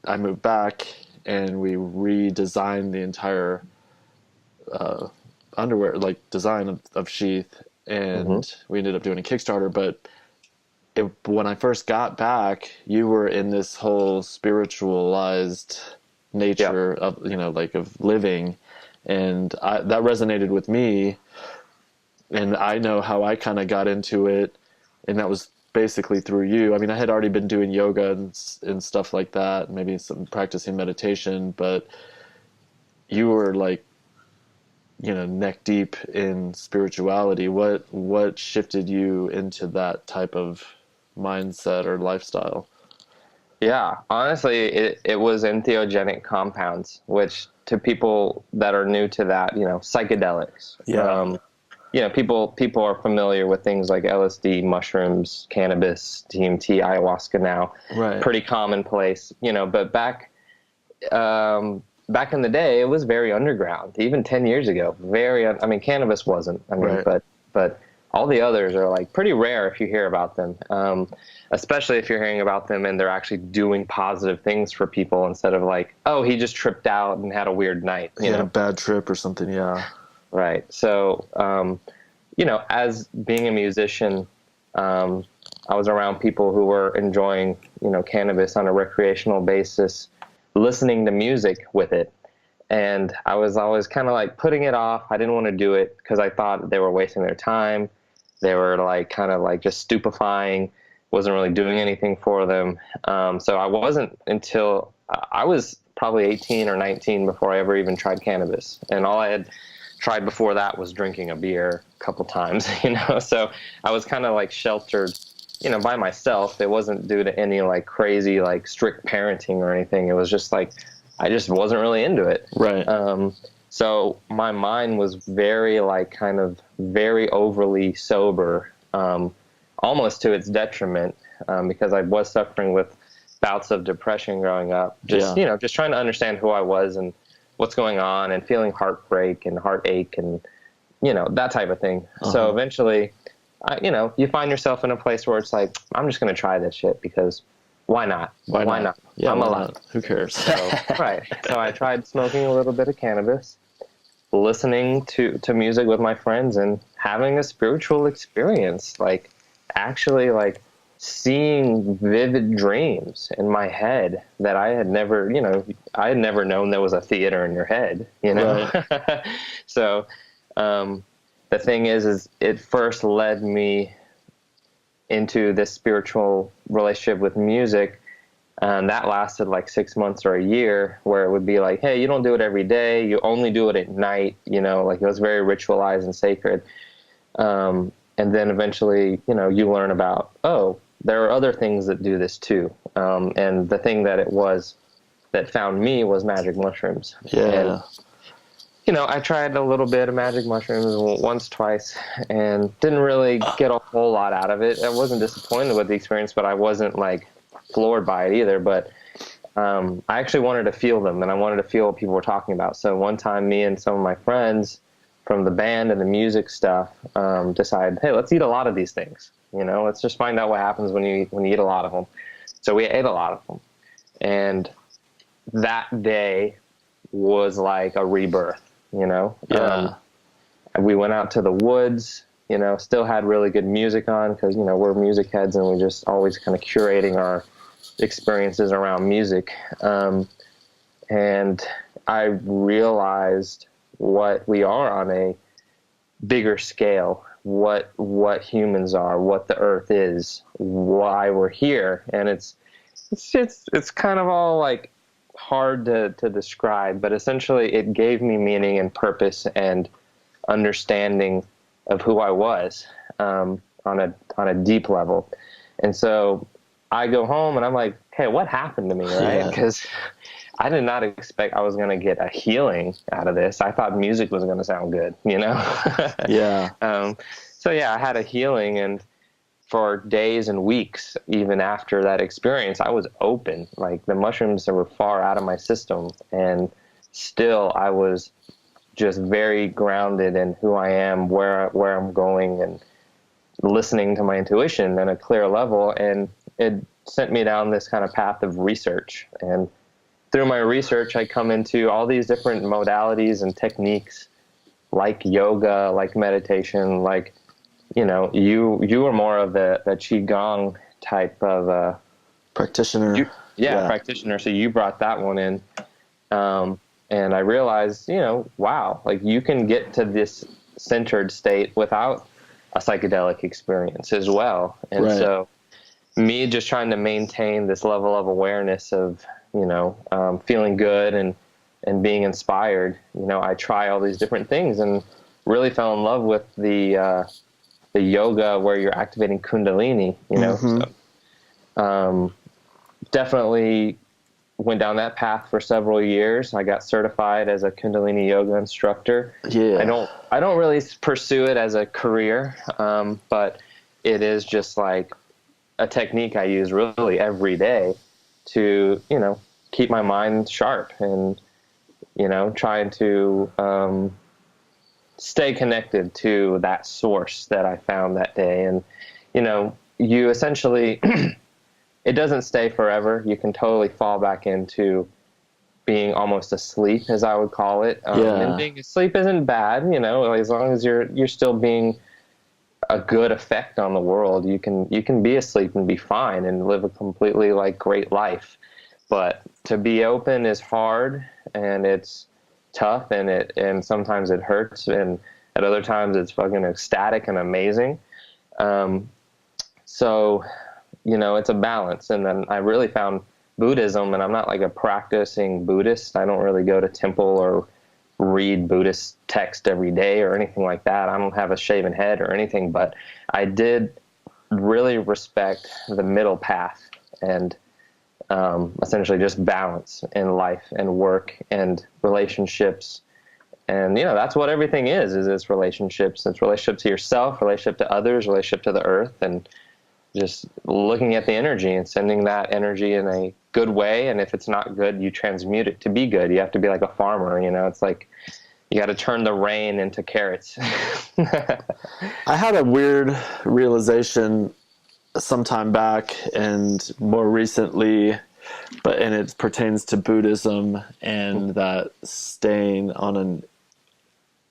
Speaker 1: I moved back and we redesigned the entire underwear, like design of SHEATH, and we ended up doing a Kickstarter. But when I first got back, you were in this whole spiritualized nature of, like of living. And that resonated with me. And I know how I kind of got into it. And that was basically through you. I mean, I had already been doing yoga and stuff like that, maybe some practicing meditation, but you were like, neck deep in spirituality. What shifted you into that type of mindset or lifestyle?
Speaker 2: Yeah, honestly, it was entheogenic compounds, which to people that are new to that, psychedelics.
Speaker 1: Yeah.
Speaker 2: People are familiar with things like LSD, mushrooms, cannabis, DMT, ayahuasca now.
Speaker 1: Right.
Speaker 2: Pretty commonplace, but back in the day, it was very underground. Even 10 years ago, I mean, cannabis wasn't. I mean,
Speaker 1: right.
Speaker 2: but all the others are like pretty rare if you hear about them, especially if you're hearing about them and they're actually doing positive things for people instead of like, oh, he just tripped out and had a weird night.
Speaker 1: You know, a bad trip or something. Yeah.
Speaker 2: Right. So, as being a musician, I was around people who were enjoying, cannabis on a recreational basis, listening to music with it. And I was always kind of like putting it off. I didn't want to do it because I thought they were wasting their time. They were like kind of like just stupefying, wasn't really doing anything for them. So I wasn't until I was probably 18 or 19 before I ever even tried cannabis. And all I had tried before that was drinking a beer a couple times, So I was kind of like sheltered, by myself. It wasn't due to any like crazy, like strict parenting or anything. It was just like, I just wasn't really into it.
Speaker 1: Right.
Speaker 2: So my mind was very like kind of very overly sober, almost to its detriment, because I was suffering with bouts of depression growing up. Just trying to understand who I was and what's going on and feeling heartbreak and heartache and, that type of thing. So eventually, you find yourself in a place where it's like, I'm just going to try this shit because why not? Why not?
Speaker 1: Yeah,
Speaker 2: I'm
Speaker 1: why
Speaker 2: alive.
Speaker 1: not? Who cares?
Speaker 2: So, right. So I tried smoking a little bit of cannabis, listening to music with my friends and having a spiritual experience, like actually like seeing vivid dreams in my head that I had never, I had never known there was a theater in your head,
Speaker 1: Right.
Speaker 2: So, the thing is it first led me into this spiritual relationship with music. And that lasted like 6 months or a year, where it would be like, hey, you don't do it every day. You only do it at night, like it was very ritualized and sacred. And then eventually, you learn about, oh, there are other things that do this too. And the thing that found me was magic mushrooms.
Speaker 1: Yeah.
Speaker 2: And, I tried a little bit of magic mushrooms once, twice, and didn't really get a whole lot out of it. I wasn't disappointed with the experience, but I wasn't like floored by it either. But I actually wanted to feel them, and I wanted to feel what people were talking about. So one time, me and some of my friends from the band and the music stuff decided, hey, let's eat a lot of these things. Let's just find out what happens when you eat a lot of them. So we ate a lot of them, and that day was like a rebirth.
Speaker 1: Yeah.
Speaker 2: We went out to the woods. Still had really good music on because we're music heads and we just always kind of curating our experiences around music. And I realized what we are on a bigger scale, what humans are, what the earth is, why we're here. And it's kind of all like hard to describe, but essentially it gave me meaning and purpose and understanding of who I was on a deep level. And so I go home and I'm like, hey, what happened to me, right? Because I did not expect I was going to get a healing out of this. I thought music was going to sound good,
Speaker 1: Yeah.
Speaker 2: So yeah, I had a healing, and for days and weeks, even after that experience, I was open. Like the mushrooms were far out of my system, and still I was just very grounded in who I am, where I'm going, and listening to my intuition on a clear level. And it sent me down this kind of path of research. And through my research, I come into all these different modalities and techniques, like yoga, like meditation, like, you know, you were more of the Qi Gong type of
Speaker 1: practitioner.
Speaker 2: Practitioner. So you brought that one in. And I realized, you know, wow, like you can get to this centered state without a psychedelic experience as well. And
Speaker 1: right.
Speaker 2: So me just trying to maintain this level of awareness of, you know, feeling good and being inspired, you know, I try all these different things and really fell in love with the yoga where you're activating Kundalini, you know. So definitely went down that path for several years. I got certified as a Kundalini Yoga instructor.
Speaker 1: Yeah.
Speaker 2: I don't really pursue it as a career, but it is just like a technique I use really every day to, you know, keep my mind sharp and, you know, trying to stay connected to that source that I found that day. And, you know, you essentially it doesn't stay forever. You can totally fall back into being almost asleep, as I would call it. And being asleep isn't bad, you know, as long as you're still being a good effect on the world. You can be asleep and be fine and live a completely like great life. But to be open is hard, and it's tough, and sometimes it hurts, and at other times it's fucking ecstatic and amazing. So, you know, it's a balance. And then I really found Buddhism, and I'm not like a practicing Buddhist. I don't really go to temple or read Buddhist text every day or anything like that. I don't have a shaven head or anything, but I did really respect the middle path and essentially just balance in life and work and relationships. And, you know, that's what everything is it's relationships. It's relationship to yourself, relationship to others, relationship to the earth, and just looking at the energy and sending that energy in a good way. And if it's not good, you transmute it to be good. You have to be like a farmer, you know, it's like you got to turn the rain into carrots.
Speaker 1: I had a weird realization some time back and more recently, and it pertains to Buddhism and that staying on an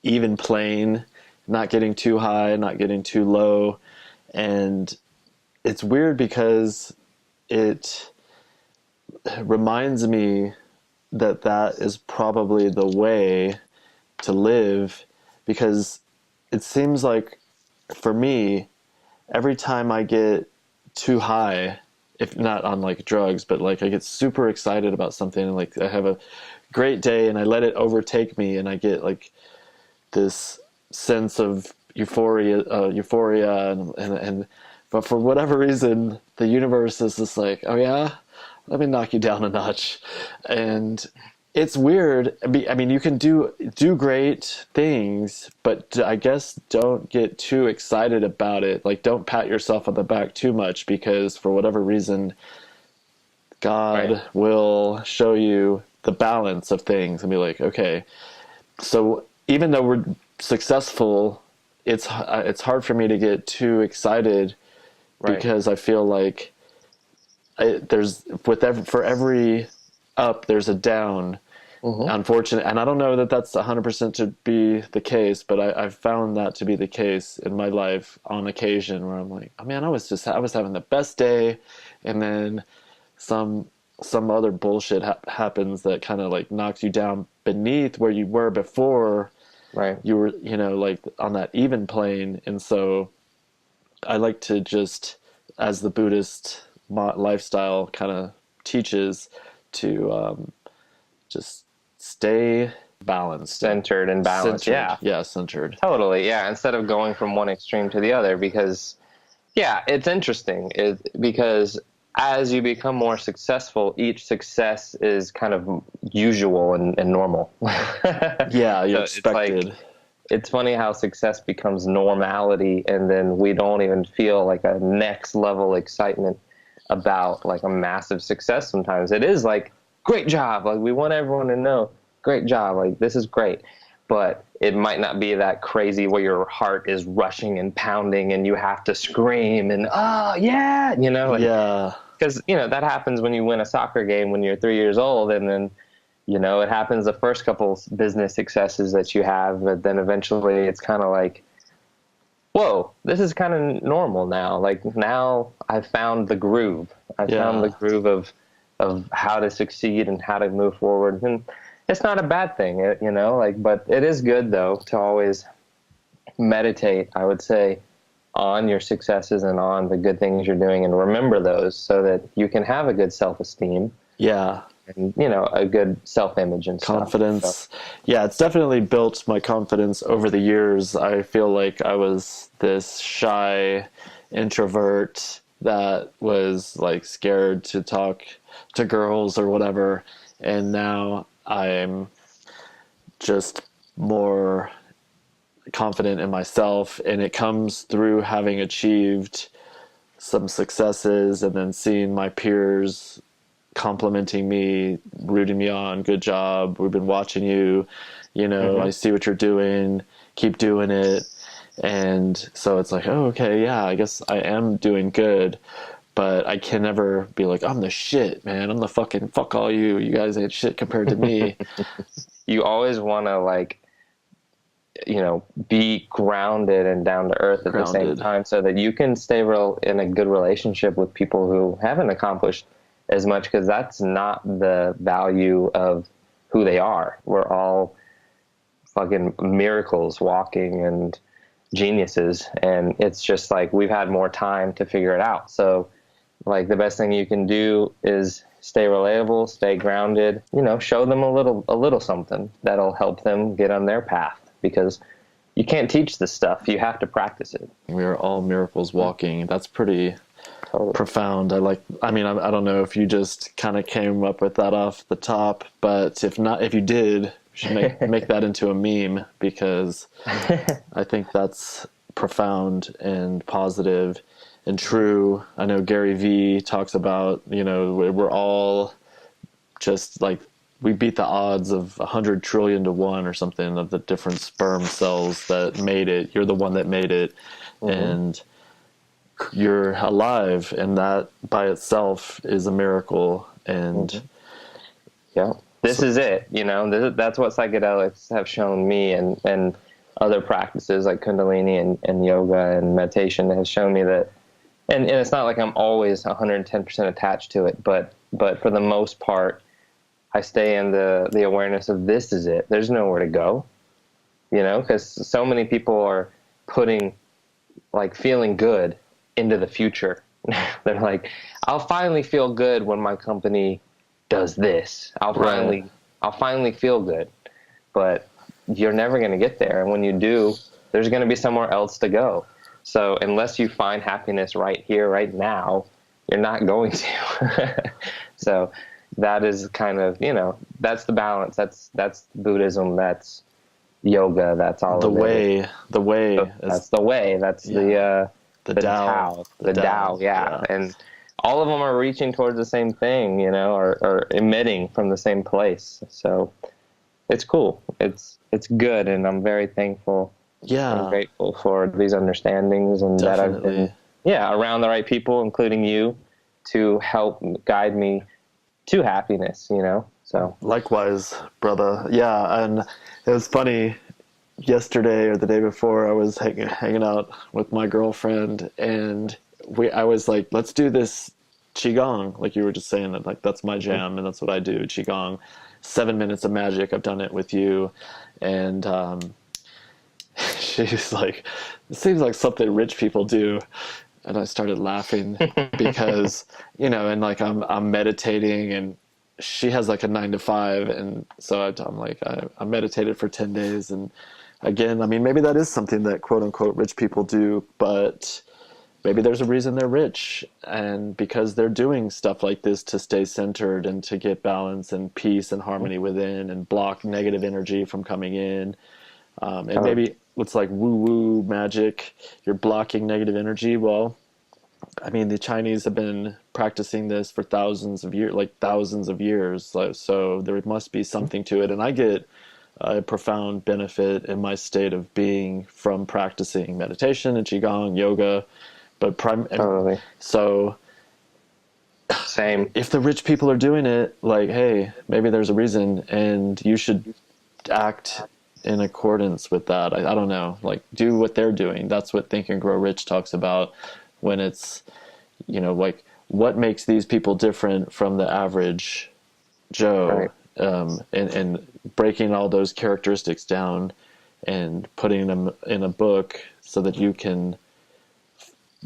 Speaker 1: even plane, not getting too high, not getting too low. And it's weird because it reminds me that is probably the way to live, because it seems like for me, every time I get too high, if not on like drugs, but like I get super excited about something and like I have a great day and I let it overtake me and I get like this sense of euphoria, and but for whatever reason, the universe is just like, oh yeah, let me knock you down a notch. And it's weird. I mean, you can do great things, but I guess don't get too excited about it. Like, don't pat yourself on the back too much, because for whatever reason, God will show you the balance of things and be like, okay, so even though we're successful, it's hard for me to get too excited, because I feel like for every up, there's a down. Unfortunate, and I don't know that that's 100% to be the case, but I've found that to be the case in my life on occasion, where I'm like, oh man, I was having the best day, and then some other bullshit happens that kind of like knocks you down beneath where you were before.
Speaker 2: Right.
Speaker 1: You were, you know, like on that even plane. And so I like to just, as the Buddhist lifestyle kind of teaches, to just stay balanced.
Speaker 2: Centered and balanced.
Speaker 1: Centered. Yeah, centered.
Speaker 2: Totally, yeah. Instead of going from one extreme to the other, because, yeah, it's interesting. Because as you become more successful, each success is kind of usual and normal.
Speaker 1: Yeah, you're expected.
Speaker 2: it's funny how success becomes normality, and then we don't even feel like a next level excitement about like a massive success. Sometimes it is like, great job, like we want everyone to know, great job, like this is great, but it might not be that crazy where your heart is rushing and pounding and you have to scream and oh yeah, you know, and
Speaker 1: Yeah.
Speaker 2: because you know that happens when you win a soccer game when you're 3 years old, and then you know it happens the first couple business successes that you have, but then eventually it's kind of like, whoa, this is kind of normal now. Like now I've found the groove. I found the
Speaker 1: Yeah.
Speaker 2: groove of how to succeed and how to move forward. And it's not a bad thing, you know, like, but it is good though to always meditate, I would say, on your successes and on the good things you're doing, and remember those so that you can have a good self-esteem
Speaker 1: Yeah.
Speaker 2: and, you know, a good self-image and stuff.
Speaker 1: Confidence.
Speaker 2: So,
Speaker 1: Yeah, it's definitely built my confidence over the years. I feel like I was this shy introvert that was like scared to talk to girls or whatever. And now I'm just more confident in myself. And it comes through having achieved some successes and then seeing my peers complimenting me, rooting me on, good job, we've been watching you, you know, I see what you're doing, keep doing it. And so it's like, oh, okay, yeah, I guess I am doing good, but I can never be like, I'm the shit, man, I'm the fucking fuck all you guys ain't shit compared to me.
Speaker 2: you always want to like, you know, be grounded and down to earth at the same
Speaker 1: Grounded.
Speaker 2: time so that you can stay in a good relationship with people who haven't accomplished as much, because that's not the value of who they are. We're all fucking miracles walking and geniuses, and it's just like we've had more time to figure it out. So like the best thing you can do is stay relatable, stay grounded, you know, show them a little something that'll help them get on their path, because you can't teach this stuff, you have to practice it.
Speaker 1: We are all miracles walking. That's pretty
Speaker 2: Totally.
Speaker 1: profound. I mean, I don't know if you just kind of came up with that off the top, but if not, if you did, you should make that into a meme, because I think that's profound and positive and true. I know Gary Vee talks about, you know, we're all just like, we beat the odds of 100 trillion to 1 or something of the different sperm cells that made it. You're the one that made it. And you're alive, and that by itself is a miracle. And
Speaker 2: yeah, this is it, you know, that's what psychedelics have shown me, and other practices like Kundalini and yoga and meditation has shown me that, and it's not like I'm always 110% attached to it, but for the most part, I stay in the awareness of this is it. There's nowhere to go, you know, because so many people are putting like feeling good into the future. They're like, I'll finally feel good when my company does this. I'll finally feel good. But you're never going to get there. And when you do, there's going to be somewhere else to go. So unless you find happiness right here, right now, you're not going to. So that is kind of, you know, that's the balance. That's Buddhism. That's yoga. That's all
Speaker 1: the
Speaker 2: of
Speaker 1: way,
Speaker 2: it.
Speaker 1: the way.
Speaker 2: That's the way. That's the
Speaker 1: Tao.
Speaker 2: The Tao, yeah. And all of them are reaching towards the same thing, you know, or emitting from the same place. So it's cool. It's good, and I'm very thankful.
Speaker 1: Yeah.
Speaker 2: I'm grateful for these understandings, and that I've been, around the right people, including you, to help guide me to happiness, you know. So
Speaker 1: likewise, brother. Yeah, and it was funny. Yesterday or the day before, I was hanging out with my girlfriend, and I was like, let's do this Qi Gong, like you were just saying, that like that's my jam, and that's what I do, Qi Gong. 7 minutes of magic. I've done it with you. And she's like, it seems like something rich people do. And I started laughing because, you know, and like I'm meditating, and she has like a 9 to 5. And so I'm like, I meditated for 10 days. And again, I mean, maybe that is something that quote unquote rich people do, but maybe there's a reason they're rich, and because they're doing stuff like this to stay centered and to get balance and peace and harmony within and block negative energy from coming in. And maybe it's like woo-woo magic, you're blocking negative energy. Well, I mean, the Chinese have been practicing this for thousands of years, like thousands of years. So there must be something to it. And I get a profound benefit in my state of being from practicing meditation and Qi Gong, yoga. But
Speaker 2: Totally.
Speaker 1: so
Speaker 2: Same.
Speaker 1: if the rich people are doing it, like, hey, maybe there's a reason, and you should act in accordance with that. I don't know, like, do what they're doing. That's what Think and Grow Rich talks about, when it's, like, what makes these people different from the average Joe,
Speaker 2: Right.
Speaker 1: and breaking all those characteristics down and putting them in a book so that you can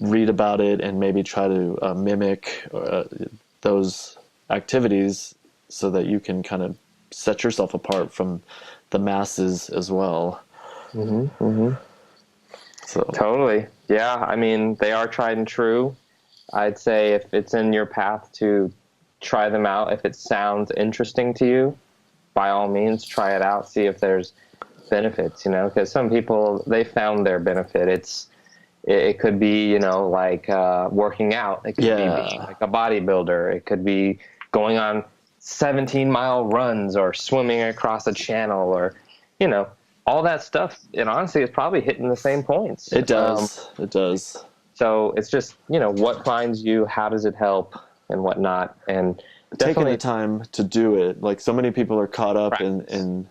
Speaker 1: read about it and maybe try to mimic those activities so that you can kind of set yourself apart from the masses as well. So
Speaker 2: Totally. Yeah. I mean, they are tried and true. I'd say if it's in your path to try them out, if it sounds interesting to you, by all means, try it out. See if there's benefits, because some people, they found their benefit. It could be, like working out. It could be being like a bodybuilder. It could be going on 17-mile runs or swimming across a channel, or, all that stuff. And honestly, it's probably hitting the same points.
Speaker 1: it does. It does.
Speaker 2: So it's just, what finds you, how does it help, and whatnot. And
Speaker 1: Taking
Speaker 2: definitely
Speaker 1: the time to do it. Like, so many people are caught up in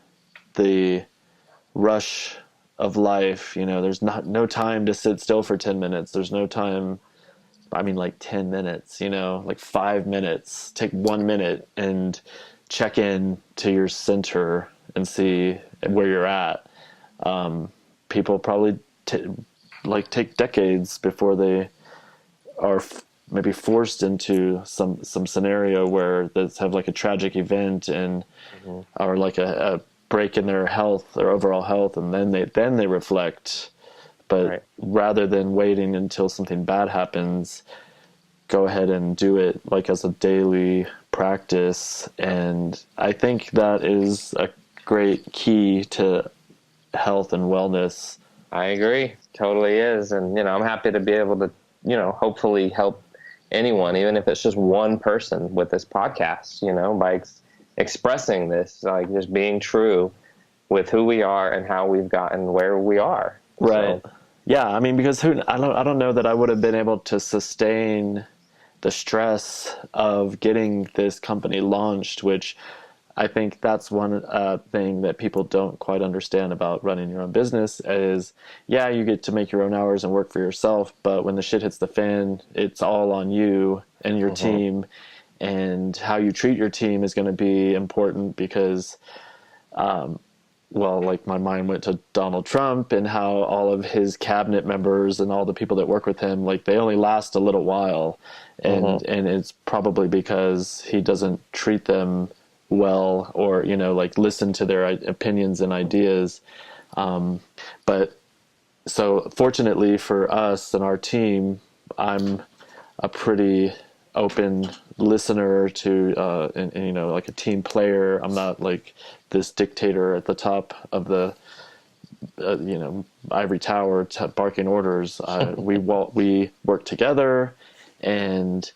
Speaker 1: the rush of life. There's no time to sit still for 10 minutes. There's no time. I mean, like 10 minutes, like 5 minutes. Take 1 minute and check in to your center and see where you're at. People probably take decades before they are maybe forced into some scenario where they have like a tragic event and or like a break in their health, their overall health, and then they reflect. But rather than waiting until something bad happens, go ahead and do it like as a daily practice. And I think that is a great key to health and wellness.
Speaker 2: I agree. Totally is. And, I'm happy to be able to, hopefully help anyone, even if it's just one person with this podcast, by expressing this, like just being true with who we are and how we've gotten where we are.
Speaker 1: Right.
Speaker 2: So,
Speaker 1: Yeah. I mean, because I don't know that I would have been able to sustain the stress of getting this company launched, which I think that's one thing that people don't quite understand about running your own business is, yeah, you get to make your own hours and work for yourself, but when the shit hits the fan, it's all on you and your team, and how you treat your team is going to be important because, like my mind went to Donald Trump and how all of his cabinet members and all the people that work with him, like they only last a little while, and it's probably because he doesn't treat them well or like listen to their opinions and ideas. But so fortunately for us and our team, I'm a pretty open listener to and like a team player. I'm not like this dictator at the top of the ivory tower barking orders. We work together, and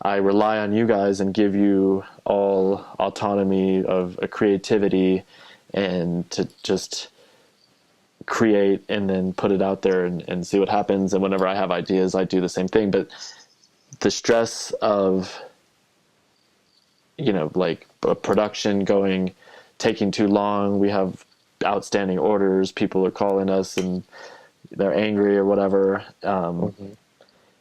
Speaker 1: I rely on you guys and give you all autonomy of creativity and to just create and then put it out there and see what happens. And whenever I have ideas, I do the same thing. But the stress of, like a production taking too long, we have outstanding orders, people are calling us and they're angry or whatever.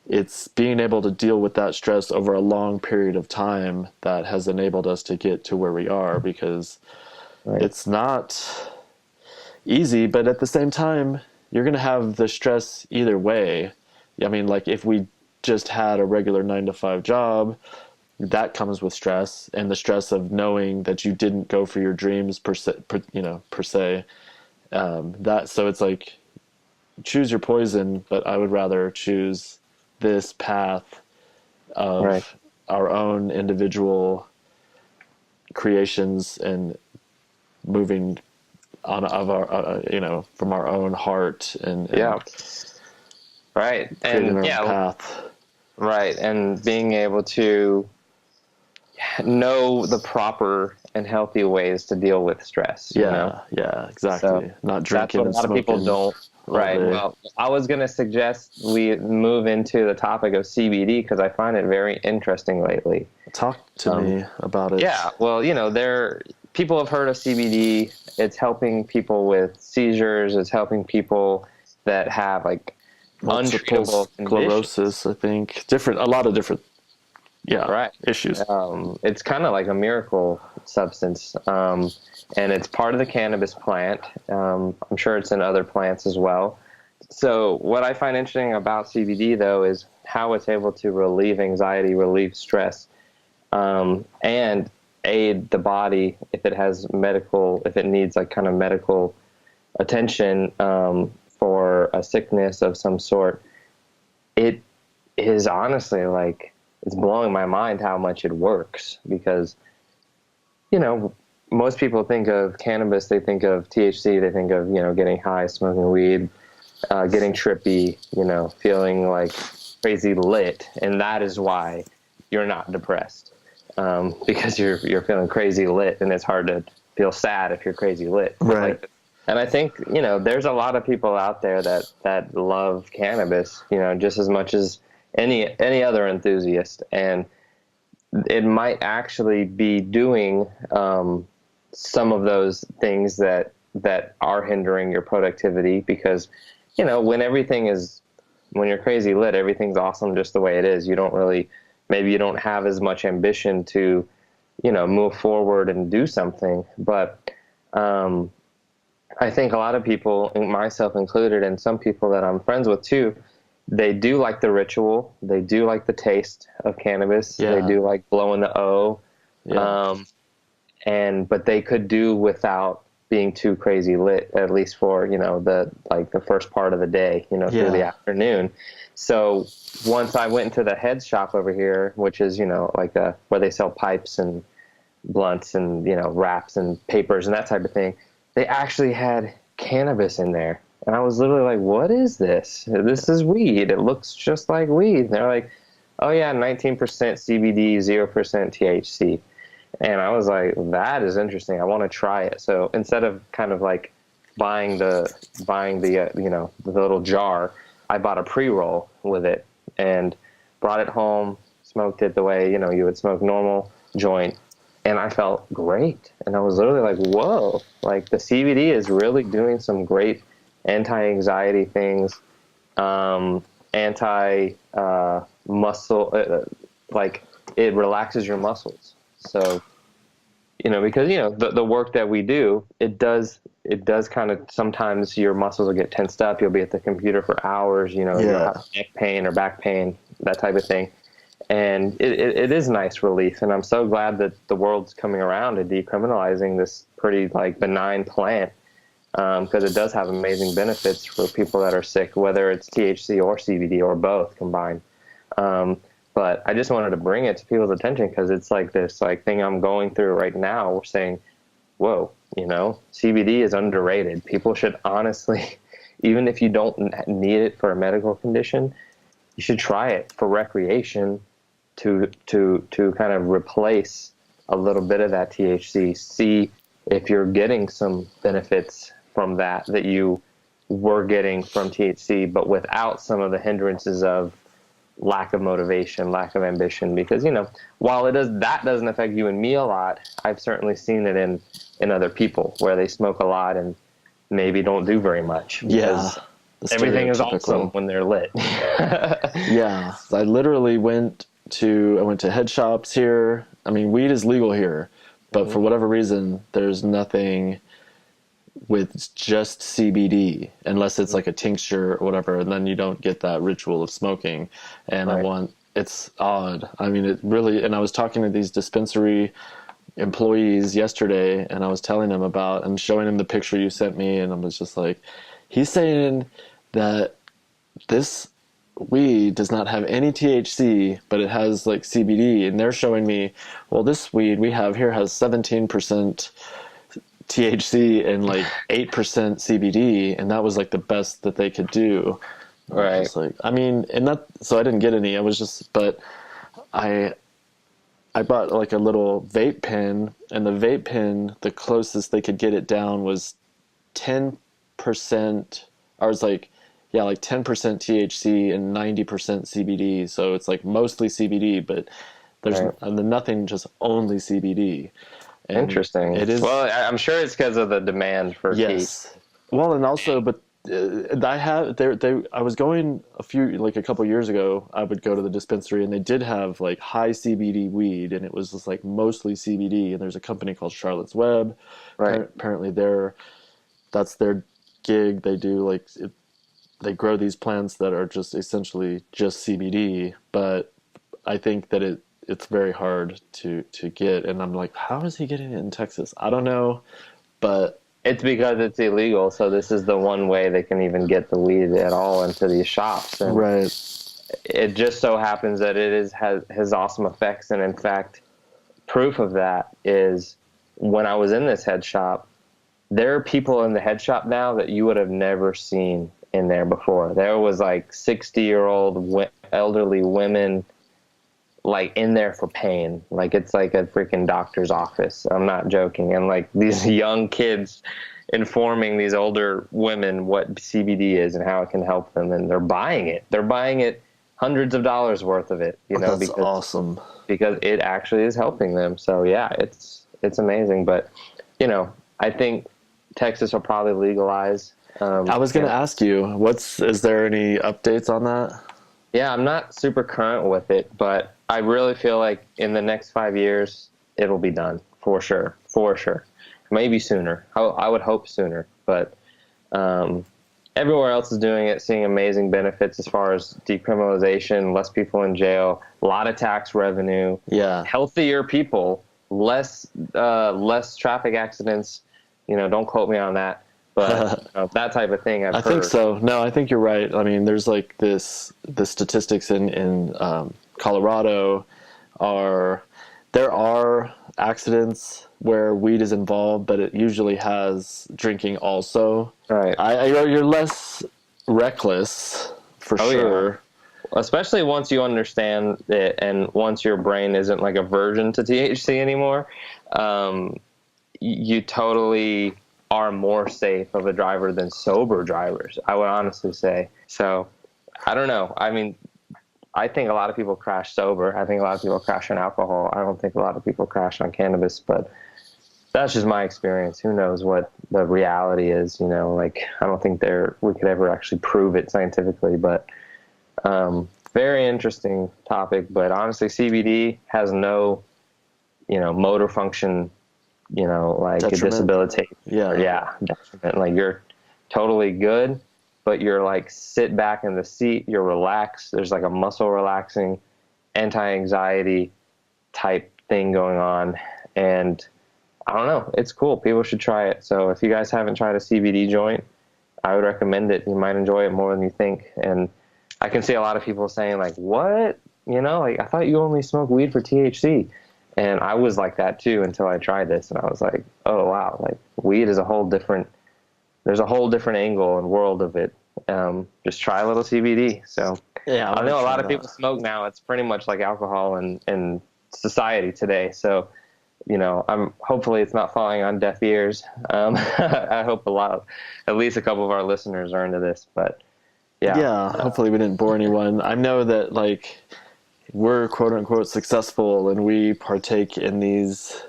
Speaker 1: It's being able to deal with that stress over a long period of time that has enabled us to get to where we are, because it's not easy, but at the same time, you're going to have the stress either way. I mean, like if we just had a regular 9-to-5 job, that comes with stress, and the stress of knowing that you didn't go for your dreams per se. So it's like, choose your poison, but I would rather choose this path of our own individual creations and moving of our, from our own heart and
Speaker 2: Yeah. Right.
Speaker 1: creating
Speaker 2: And
Speaker 1: our
Speaker 2: yeah,
Speaker 1: own path.
Speaker 2: right. And being able to know the proper and healthy ways to deal with stress, you know?
Speaker 1: Yeah, exactly.
Speaker 2: So
Speaker 1: Not
Speaker 2: that's
Speaker 1: drinking
Speaker 2: what a
Speaker 1: and
Speaker 2: lot of people
Speaker 1: smoking
Speaker 2: don't.
Speaker 1: all
Speaker 2: Right.
Speaker 1: day.
Speaker 2: Well, I was going to suggest we move into the topic of CBD because I find it very interesting lately.
Speaker 1: Talk to me about it.
Speaker 2: Yeah. Well, people have heard of CBD. It's helping people with seizures. It's helping people that have like
Speaker 1: Multiple
Speaker 2: untreatable conditions.
Speaker 1: sclerosis, I think. A lot of different,
Speaker 2: Right.
Speaker 1: issues.
Speaker 2: It's kind of like a miracle substance. And it's part of the cannabis plant. I'm sure it's in other plants as well. So what I find interesting about CBD, though, is how it's able to relieve anxiety, relieve stress, and aid the body if it needs like kind of medical attention for a sickness of some sort. It is honestly like, it's blowing my mind how much it works because, most people think of cannabis, they think of THC, they think of, getting high, smoking weed, getting trippy, feeling like crazy lit. And that is why you're not depressed. Because you're feeling crazy lit, and it's hard to feel sad if you're crazy lit.
Speaker 1: Right.
Speaker 2: And I think, there's a lot of people out there that love cannabis, just as much as any other enthusiast. And it might actually be doing some of those things that are hindering your productivity because, when you're crazy lit, everything's awesome just the way it is. Maybe you don't have as much ambition to, move forward and do something. But I think a lot of people, myself included, and some people that I'm friends with too, they do like the ritual. They do like the taste of cannabis.
Speaker 1: Yeah.
Speaker 2: They do like blowing the O.
Speaker 1: Yeah.
Speaker 2: But they could do without being too crazy lit, at least for, the first part of the day, through the afternoon. So once I went into the head shop over here, which is, where they sell pipes and blunts and, wraps and papers and that type of thing, they actually had cannabis in there. And I was literally like, what is this? This is weed. It looks just like weed. And they're like, oh yeah, 19% CBD, 0% THC. And I was like, that is interesting. I want to try it. So instead of kind of like buying the the little jar, I bought a pre-roll with it and brought it home, smoked it the way, you would smoke normal joint. And I felt great. And I was literally like, whoa, like the CBD is really doing some great anti-anxiety things, muscle, like it relaxes your muscles. So, because, the work that we do, it does kind of, sometimes your muscles will get tensed up. You'll be at the computer for hours, you'll have neck pain or back pain, that type of thing. And it is nice relief. And I'm so glad that the world's coming around to decriminalizing this pretty like benign plant. Because it does have amazing benefits for people that are sick, whether it's THC or CBD or both combined. But I just wanted to bring it to people's attention because it's like this like thing I'm going through right now. We're saying, whoa, CBD is underrated. People should honestly, even if you don't need it for a medical condition, you should try it for recreation to kind of replace a little bit of that THC. See if you're getting some benefits from that you were getting from THC, but without some of the hindrances of lack of motivation, lack of ambition. Because, while that doesn't affect you and me a lot, I've certainly seen it in other people where they smoke a lot and maybe don't do very much. Because everything is awesome when they're lit.
Speaker 1: Yeah. I literally went to head shops here. I mean, weed is legal here, but for whatever reason, there's nothing with just CBD unless it's like a tincture or whatever, and then you don't get that ritual of smoking. And
Speaker 2: Right.
Speaker 1: it's odd. I mean, it really, and I was talking to these dispensary employees yesterday and I was telling them about and showing them the picture you sent me, and I was just like, he's saying that this weed does not have any THC, but it has like CBD, and they're showing me, well, this weed we have here has 17% THC and like 8% CBD, and that was like the best that they could do. I was
Speaker 2: Right.
Speaker 1: just like, I mean, and that, so I didn't get any. I was just, but I I bought like a little vape pen, and the vape pen, the closest they could get it down was 10%. I was like, yeah, like 10% THC and 90% CBD. So it's like mostly CBD, but there's
Speaker 2: Right.
Speaker 1: nothing, just only CBD. And
Speaker 2: Interesting.
Speaker 1: it is,
Speaker 2: Well, I'm sure it's because of the demand for tea.
Speaker 1: yes. Well, and also, but I have I was going a couple years ago. I would go to the dispensary, and they did have like high CBD weed, and it was just like mostly CBD. And there's a company called Charlotte's Web.
Speaker 2: Right.
Speaker 1: Apparently, that's their gig. They do they grow these plants that are just essentially just CBD. But I think that it's very hard to get. And I'm like, how is he getting it in Texas? I don't know, but
Speaker 2: It's because it's illegal, so this is the one way they can even get the weed at all into these shops. And
Speaker 1: right.
Speaker 2: it just so happens that has awesome effects. And in fact, proof of that is when I was in this head shop, there are people in the head shop now that you would have never seen in there before. There was like 60-year-old elderly women like in there for pain. Like it's like a freaking doctor's office. I'm not joking. And like these young kids informing these older women what CBD is and how it can help them, and they're buying it. They're buying it, hundreds of dollars worth of it, you know,
Speaker 1: That's awesome.
Speaker 2: because it actually is helping them. So yeah, it's amazing. But you know, I think Texas will probably legalize.
Speaker 1: I was going to ask you, is there any updates on that?
Speaker 2: Yeah, I'm not super current with it, but I really feel like in the next 5 years, it'll be done for sure. For sure. Maybe sooner. I would hope sooner, but everywhere else is doing it, seeing amazing benefits as far as decriminalization, less people in jail, a lot of tax revenue,
Speaker 1: Yeah.
Speaker 2: healthier people, less traffic accidents. You know, don't quote me on that, but that type of thing.
Speaker 1: I think so. No, I think you're right. I mean, there's like the statistics in Colorado there are accidents where weed is involved, but it usually has drinking also.
Speaker 2: Right.
Speaker 1: You're less reckless for sure.
Speaker 2: Yeah. Especially once you understand it, and once your brain isn't like aversion to THC anymore, you totally are more safe of a driver than sober drivers, I would honestly say. So, I don't know. I mean, I think a lot of people crash sober. I think a lot of people crash on alcohol. I don't think a lot of people crash on cannabis, but that's just my experience. Who knows what the reality is, you know? Like, I don't think we could ever actually prove it scientifically, but very interesting topic. But honestly, CBD has no, motor function, like a disability. Yeah. Detriment. Like you're totally good, but you're like sit back in the seat, you're relaxed. There's like a muscle relaxing, anti-anxiety type thing going on. And I don't know, it's cool. People should try it. So if you guys haven't tried a CBD joint, I would recommend it. You might enjoy it more than you think. And I can see a lot of people saying like, what? Like I thought you only smoke weed for THC. And I was like that too until I tried this, and I was like, oh wow, like weed is there's a whole different angle and world of it. Just try a little CBD. So
Speaker 1: yeah,
Speaker 2: I know a lot of people smoke now. It's pretty much like alcohol in society today. So, hopefully it's not falling on deaf ears. I hope at least a couple of our listeners are into this, but yeah.
Speaker 1: Hopefully we didn't bore anyone. I know that like we're quote unquote successful and we partake in these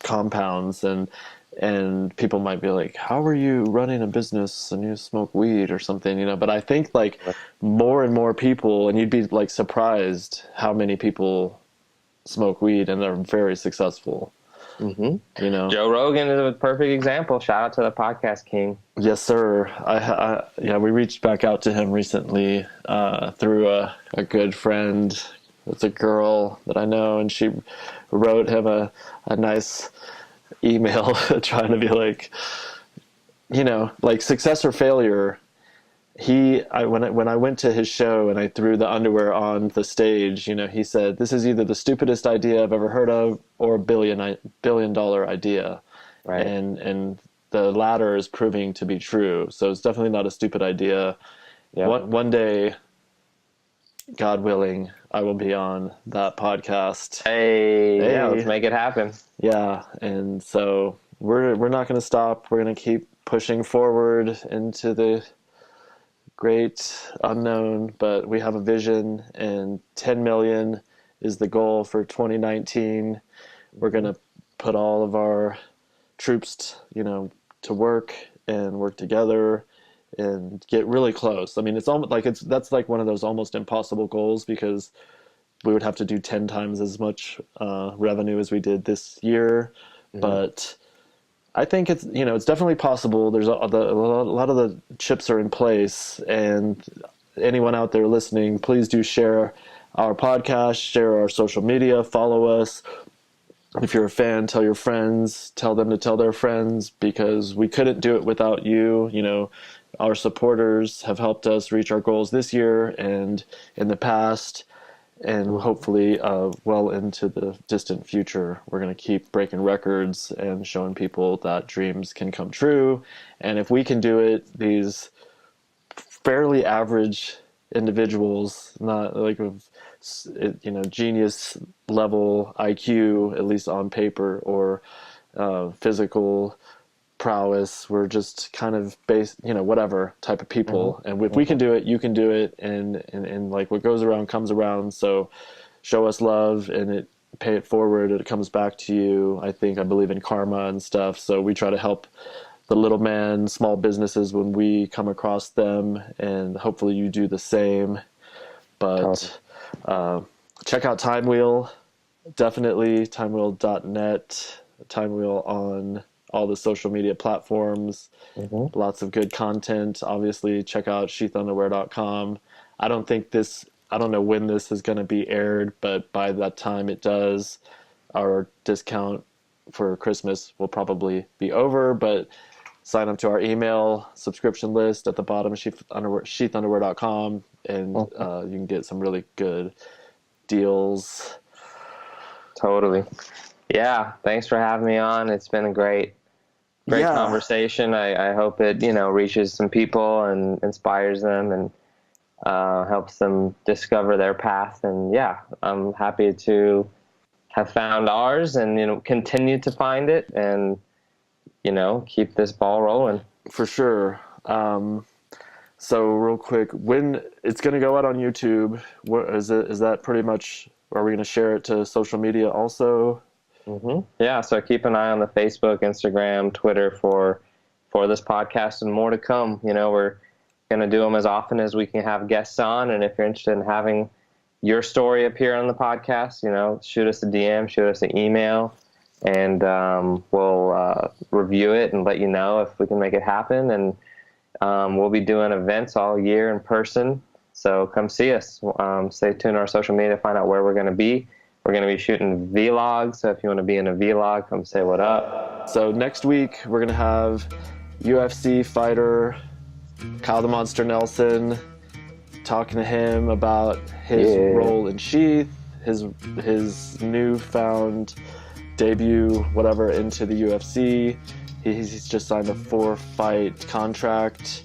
Speaker 1: compounds, and people might be like, how are you running a business and you smoke weed or something, but I think like more and more people, and you'd be like surprised how many people smoke weed and they're very successful.
Speaker 2: Mm-hmm. Joe Rogan is a perfect example. Shout out to the podcast king.
Speaker 1: Yes, sir. We reached back out to him recently through a good friend. It's a girl that I know, and she wrote him a nice email trying to be like, like success or failure. When I went to his show and I threw the underwear on the stage, he said, this is either the stupidest idea I've ever heard of or a $1 billion idea.
Speaker 2: Right.
Speaker 1: And the latter is proving to be true. So it's definitely not a stupid idea.
Speaker 2: Yeah.
Speaker 1: One day, God willing, I will be on that podcast.
Speaker 2: Hey, yeah, let's
Speaker 1: Hey,
Speaker 2: make it happen.
Speaker 1: yeah, and so we're not going to stop. We're going to keep pushing forward into the great unknown, but we have a vision, and 10 million is the goal for 2019. We're going to put all of our troops, to work and work together and get really close. I mean, it's almost like that's like one of those almost impossible goals, because we would have to do 10 times as much revenue as we did this year. But I think it's definitely possible. There's a lot of the chips are in place, and anyone out there listening, please do share our podcast, share our social media, follow us. If you're a fan, tell your friends, tell them to tell their friends, because we couldn't do it without you. Our supporters have helped us reach our goals this year and in the past, and hopefully well into the distant future. We're going to keep breaking records and showing people that dreams can come true. And if we can do it, these fairly average individuals, not like with genius level IQ, at least on paper, or physical prowess, we're just kind of whatever type of people. And if we can do it, you can do it. And like what goes around comes around. So show us love and pay it forward. It comes back to you. I believe in karma and stuff. So we try to help the little man, small businesses when we come across them, and hopefully you do the same. But check out Time Wheel, definitely timewheel.net, Time Wheel on all the social media platforms. Lots of good content. Obviously, check out sheathunderwear.com. I don't know when this is going to be aired, but by that time it does, our discount for Christmas will probably be over. But sign up to our email subscription list at the bottom of sheathunderwear.com, and you can get some really good deals.
Speaker 2: Totally. Yeah. Thanks for having me on. It's been a great conversation. I hope it, reaches some people and inspires them and helps them discover their path. And yeah, I'm happy to have found ours and, continue to find it and, keep this ball rolling.
Speaker 1: For sure. So real quick, when it's going to go out on YouTube, is that pretty much, are we going to share it to social media also?
Speaker 2: Yeah, so keep an eye on the Facebook, Instagram, Twitter for this podcast and more to come. We're going to do them as often as we can have guests on. And if you're interested in having your story appear on the podcast, shoot us a DM, shoot us an email, and we'll review it and let you know if we can make it happen. And we'll be doing events all year in person. So come see us. Stay tuned to our social media to find out where we're going to be. We're going to be shooting vlogs, so if you want to be in a vlog, come say what up.
Speaker 1: So next week, we're going to have UFC fighter Kyle the Monster Nelson, talking to him about his role in SHEATH, his newfound debut, whatever, into the UFC. He's just signed a 4-fight contract.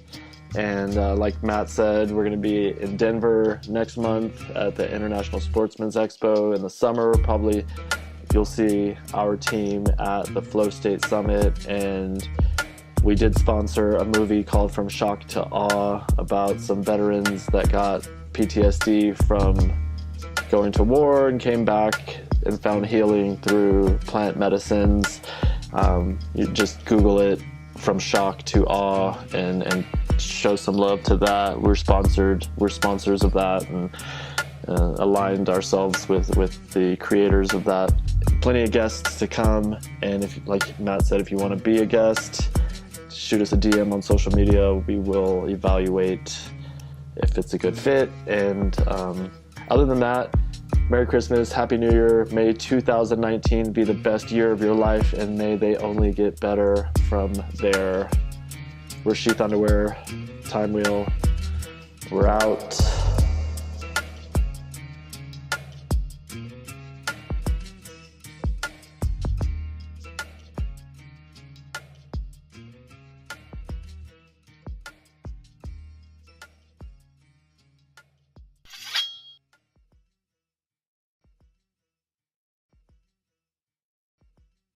Speaker 1: And like Matt said, we're going to be in Denver next month at the International Sportsman's Expo. In the summer, probably you'll see our team at the Flow State Summit. And we did sponsor a movie called From Shock to Awe about some veterans that got PTSD from going to war and came back and found healing through plant medicines. You just Google it, From Shock to Awe, and show some love to that. We're sponsors of that, and aligned ourselves with the creators of that. Plenty of guests to come, and if, like Matt said, if you want to be a guest, shoot us a DM on social media. We will evaluate if it's a good fit. And other than that, Merry Christmas, Happy New Year. May 2019 be the best year of your life, and may they only get better from there. We're Sheath Underwear, Time Wheel. We're out.